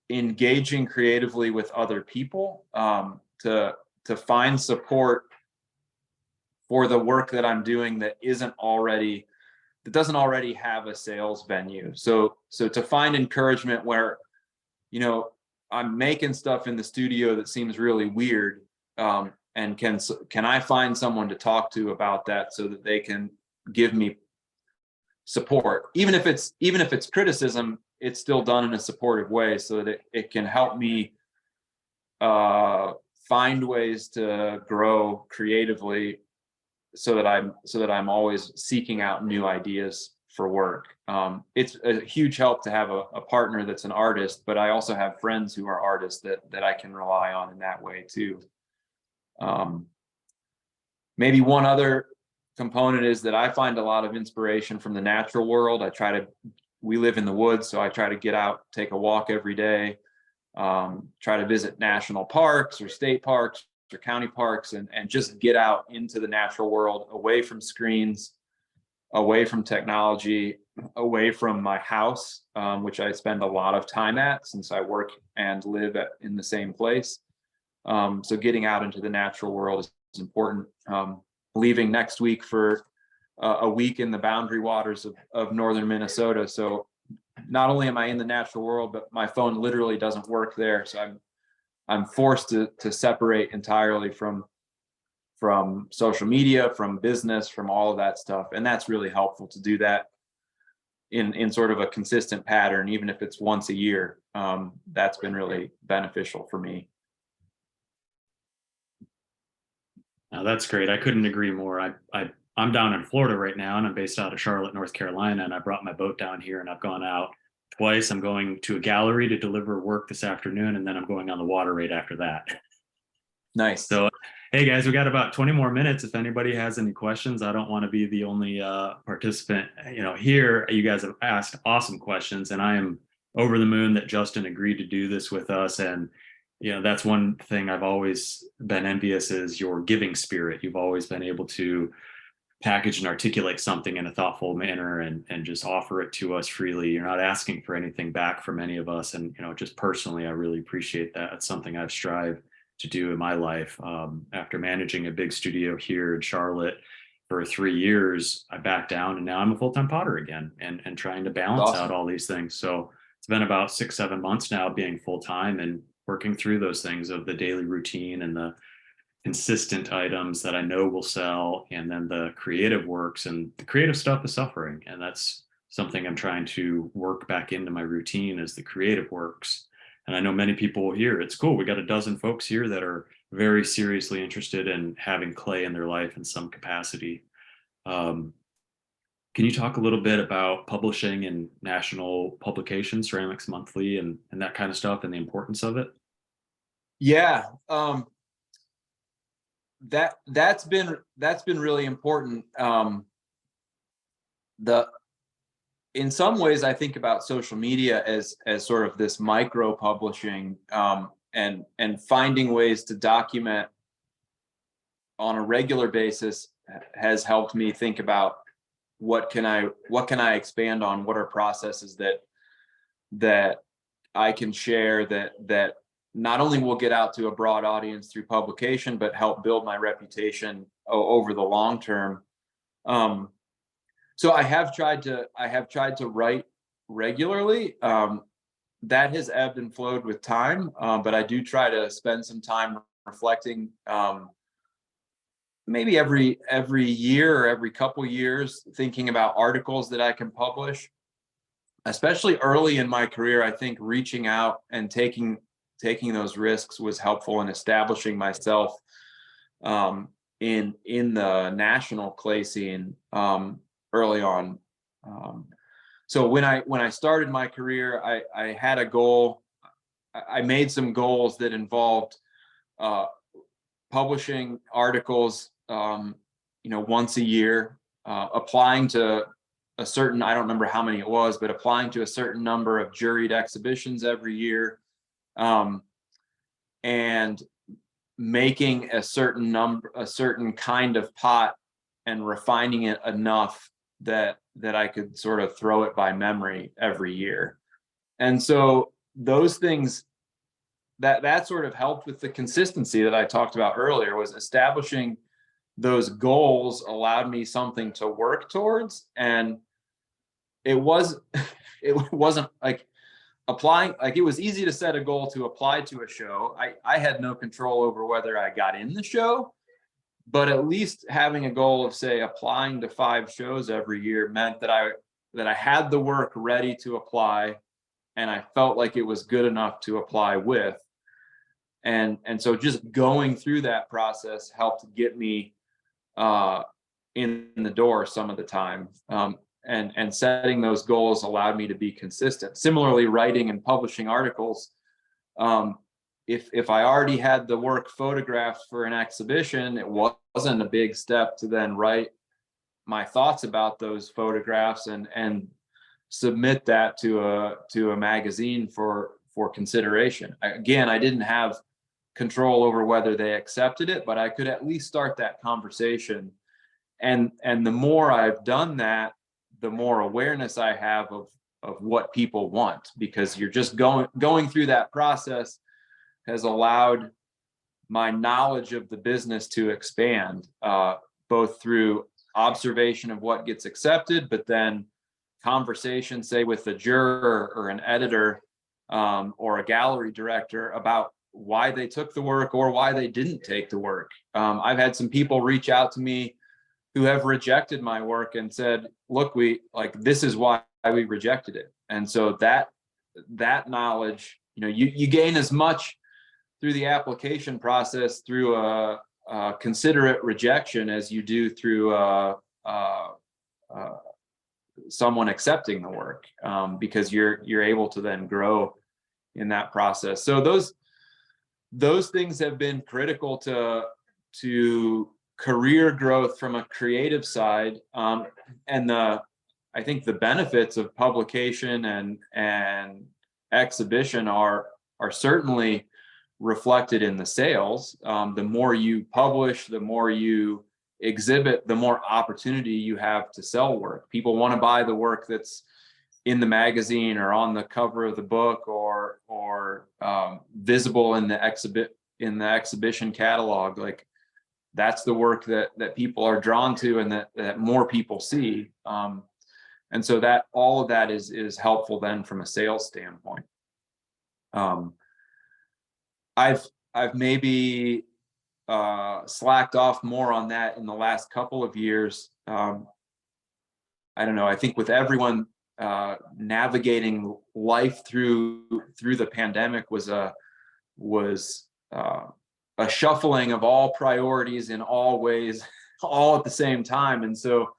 S1: engaging creatively with other people, to find support for the work that I'm doing that doesn't already have a sales venue. So to find encouragement where, I'm making stuff in the studio that seems really weird, and can I find someone to talk to about that so that they can give me support, even if it's criticism, it's still done in a supportive way, so that it can help me find ways to grow creatively, so that I'm always seeking out new ideas for work. It's a huge help to have a partner that's an artist, but I also have friends who are artists that I can rely on in that way too. Maybe one other component is that I find a lot of inspiration from the natural world. We live in the woods, so I try to get out, take a walk every day, try to visit national parks or state parks or county parks, and just get out into the natural world, away from screens, away from technology, away from my house, which I spend a lot of time at since I work and live in the same place. So getting out into the natural world is important. Leaving next week for a week in the boundary waters of northern Minnesota. So not only am I in the natural world, but my phone literally doesn't work there. So I'm forced to separate entirely from social media, from business, from all of that stuff. And that's really helpful to do that in sort of a consistent pattern, even if it's once a year. That's been really beneficial for me.
S2: Now that's great. I couldn't agree more. I'm down in Florida right now, and I'm based out of Charlotte, North Carolina, and I brought my boat down here, and I've gone out twice. I'm going to a gallery to deliver work this afternoon, and then I'm going on the water right after that.
S1: Nice.
S2: So, hey guys, we got about 20 more minutes. If anybody has any questions, I don't want to be the only participant. Here you guys have asked awesome questions, and I am over the moon that Justin agreed to do this with us. And that's one thing I've always been envious, is your giving spirit. You've always been able to package and articulate something in a thoughtful manner and just offer it to us freely. You're not asking for anything back from any of us. And, just personally, I really appreciate that. It's something I've strived to do in my life. After managing a big studio here in Charlotte for 3 years, I backed down, and now I'm a full-time potter again, and trying to balance
S1: Awesome.
S2: out all these things. So it's been about 6-7 months now being full-time and working through those things of the daily routine and the consistent items that I know will sell, and then the creative works, and the creative stuff is suffering. And that's something I'm trying to work back into my routine, is the creative works. And I know many people here, it's cool. We got a dozen folks here that are very seriously interested in having clay in their life in some capacity. Can you talk a little bit about publishing in national publications, Ceramics Monthly, and that kind of stuff, and the importance of it?
S1: Yeah. That's been really important. In some ways, I think about social media as sort of this micro publishing, and finding ways to document on a regular basis has helped me think about what can I expand on, what are processes that I can share that not only will get out to a broad audience through publication, but help build my reputation over the long term. So I have tried to write regularly. That has ebbed and flowed with time, but I do try to spend some time reflecting, maybe every year or every couple years, thinking about articles that I can publish. Especially early in my career, I think reaching out and taking those risks was helpful in establishing myself in the national clay scene early on. So when I started my career, I had a goal. I made some goals that involved publishing articles, once a year, applying to a certain, I don't remember how many it was, but applying to a certain number of juried exhibitions every year. and making a certain kind of pot and refining it enough that I could sort of throw it by memory every year. And so those things that sort of helped with the consistency that I talked about earlier. Was establishing those goals allowed me something to work towards. And it wasn't like applying, like it was easy to set a goal to apply to a show. I had no control over whether I got in the show, but at least having a goal of, say, applying to 5 shows every year meant that I had the work ready to apply, and I felt like it was good enough to apply with. And so just going through that process helped get me in the door some of the time. And setting those goals allowed me to be consistent. Similarly, writing and publishing articles, if I already had the work photographed for an exhibition, it wasn't a big step to then write my thoughts about those photographs and submit that to a magazine for consideration. Again, I didn't have control over whether they accepted it, but I could at least start that conversation. And the more I've done that, the more awareness I have of what people want, because you're just going through that process has allowed my knowledge of the business to expand, both through observation of what gets accepted, but then conversation, say, with a juror or an editor, or a gallery director about why they took the work or why they didn't take the work. I've had some people reach out to me who have rejected my work and said, look, this is why we rejected it. And so that knowledge, you gain as much through the application process through a considerate rejection as you do through someone accepting the work, because you're able to then grow in that process. So those things have been critical to career growth from a creative side. And I think the benefits of publication and exhibition are certainly reflected in the sales. The more you publish, the more you exhibit, the more opportunity you have to sell work. People want to buy the work that's in the magazine or on the cover of the book or visible in the exhibition catalog. Like, that's the work that people are drawn to and that more people see. And so that all of that is helpful then from a sales standpoint. I've maybe slacked off more on that in the last couple of years. I don't know. I think with everyone navigating life through the pandemic was a shuffling of all priorities in all ways, all at the same time. And so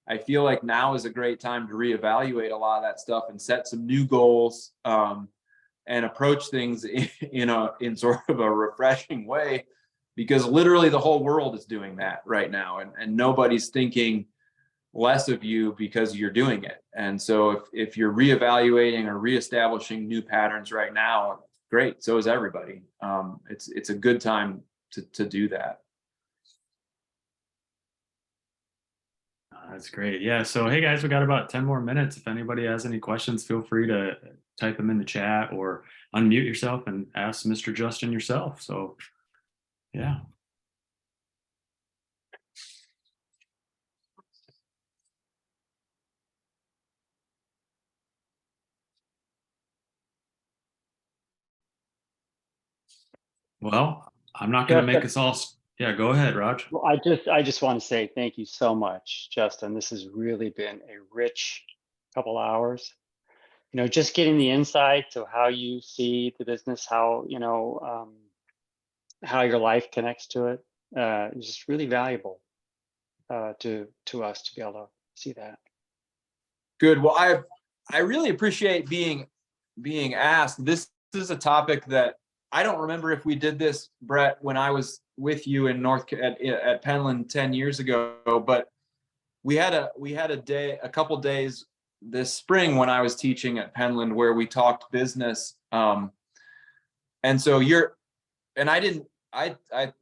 S1: I feel like now is a great time to reevaluate a lot of that stuff and set some new goals, and approach things in sort of a refreshing way, because literally the whole world is doing that right now, and nobody's thinking less of you because you're doing it. And so if you're reevaluating or reestablishing new patterns right now, great, so is everybody. It's a good time to do that.
S2: That's great. Yeah. So, hey guys, we got about 10 more minutes. If anybody has any questions, feel free to type them in the chat or unmute yourself and ask Mr. Justin yourself. So, yeah. Well, I'm not going to make us all. Yeah, go ahead, Raj.
S4: Well, I just want to say thank you so much, Justin. This has really been a rich couple hours. Just getting the insight to how you see the business, how how your life connects to it, is just really valuable to us to be able to see that.
S1: Good. Well, I really appreciate being asked. This is a topic that I don't remember if we did this, Brett, when I was with you in at Penland 10 years ago, but we had a couple days this spring when I was teaching at Penland where we talked business. And so and I didn't,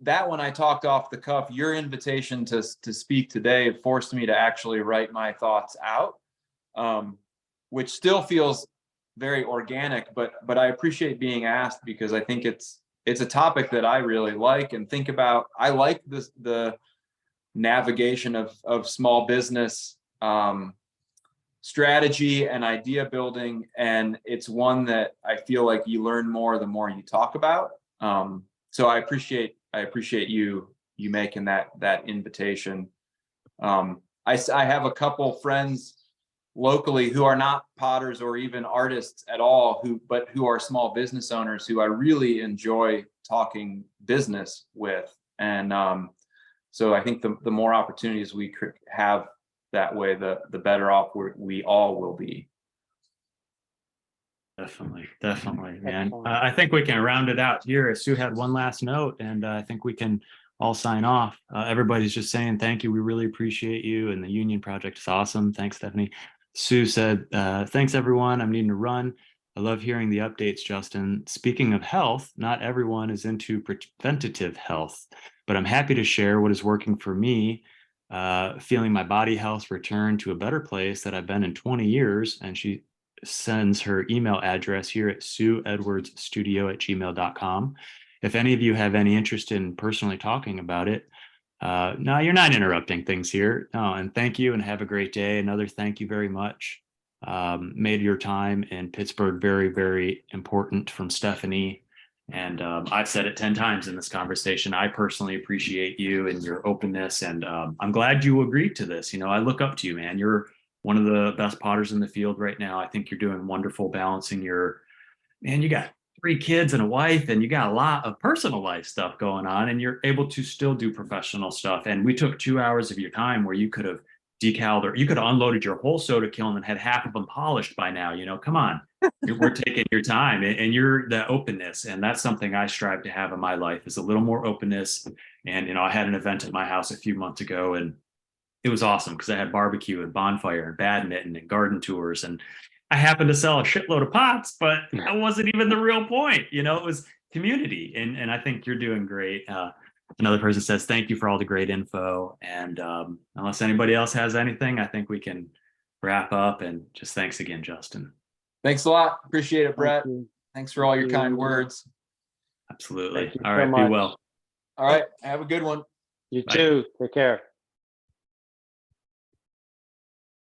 S1: that one I talked off the cuff. Your invitation to speak today forced me to actually write my thoughts out, which still feels very organic, but I appreciate being asked because I think it's a topic that I really like and think about. I like the navigation of small business strategy and idea building, and it's one that I feel like you learn more the more you talk about. So I appreciate you making that invitation. I have a couple friends locally who are not potters or even artists at all, who are small business owners who I really enjoy talking business with. And so I think the more opportunities we could have that way, the better off we all will be.
S2: Definitely, man.
S4: Excellent.
S2: I think we can round it out here. Sue had one last note, and I think we can all sign off. Everybody's just saying thank you. We really appreciate you, and the Union Project is awesome. Thanks, Stephanie. Sue said, thanks, everyone. I'm needing to run. I love hearing the updates, Justin. Speaking of health, not everyone is into preventative health, but I'm happy to share what is working for me. Feeling my body health return to a better place that I've been in 20 years. And she sends her email address here at sueedwardsstudio@gmail.com. If any of you have any interest in personally talking about it, no, you're not interrupting things here. No, and thank you and have a great day. Another thank you very much. Made your time in Pittsburgh very, very important from Stephanie. And I've said it 10 times in this conversation. I personally appreciate you and your openness. And I'm glad you agreed to this. You know, I look up to you, man. You're one of the best potters in the field right now. I think you're doing wonderful balancing you got 3 kids and a wife, and you got a lot of personal life stuff going on, and you're able to still do professional stuff. And we took 2 hours of your time where you could have decaled, or you could have unloaded your whole soda kiln and had half of them polished by now. You know, come on. We're taking your time, and you're the openness. And that's something I strive to have in my life, is a little more openness. And, you know, I had an event at my house a few months ago, and it was awesome because I had barbecue and bonfire and badminton and garden tours. And I happened to sell a shitload of pots, but that wasn't even the real point. You know, it was community. And I think you're doing great. Another person says, thank you for all the great info. And unless anybody else has anything, I think we can wrap up. And just thanks again, Justin.
S1: Thanks a lot. Appreciate it, Brett.
S4: Thank you.
S1: Thanks for all your
S4: Thank
S1: kind
S4: you.
S1: words.
S2: Absolutely.
S4: Thank you
S2: All
S4: so
S2: right. Be
S4: much.
S2: well.
S1: All right. Have a good one.
S4: You
S2: Bye.
S4: too. Take care.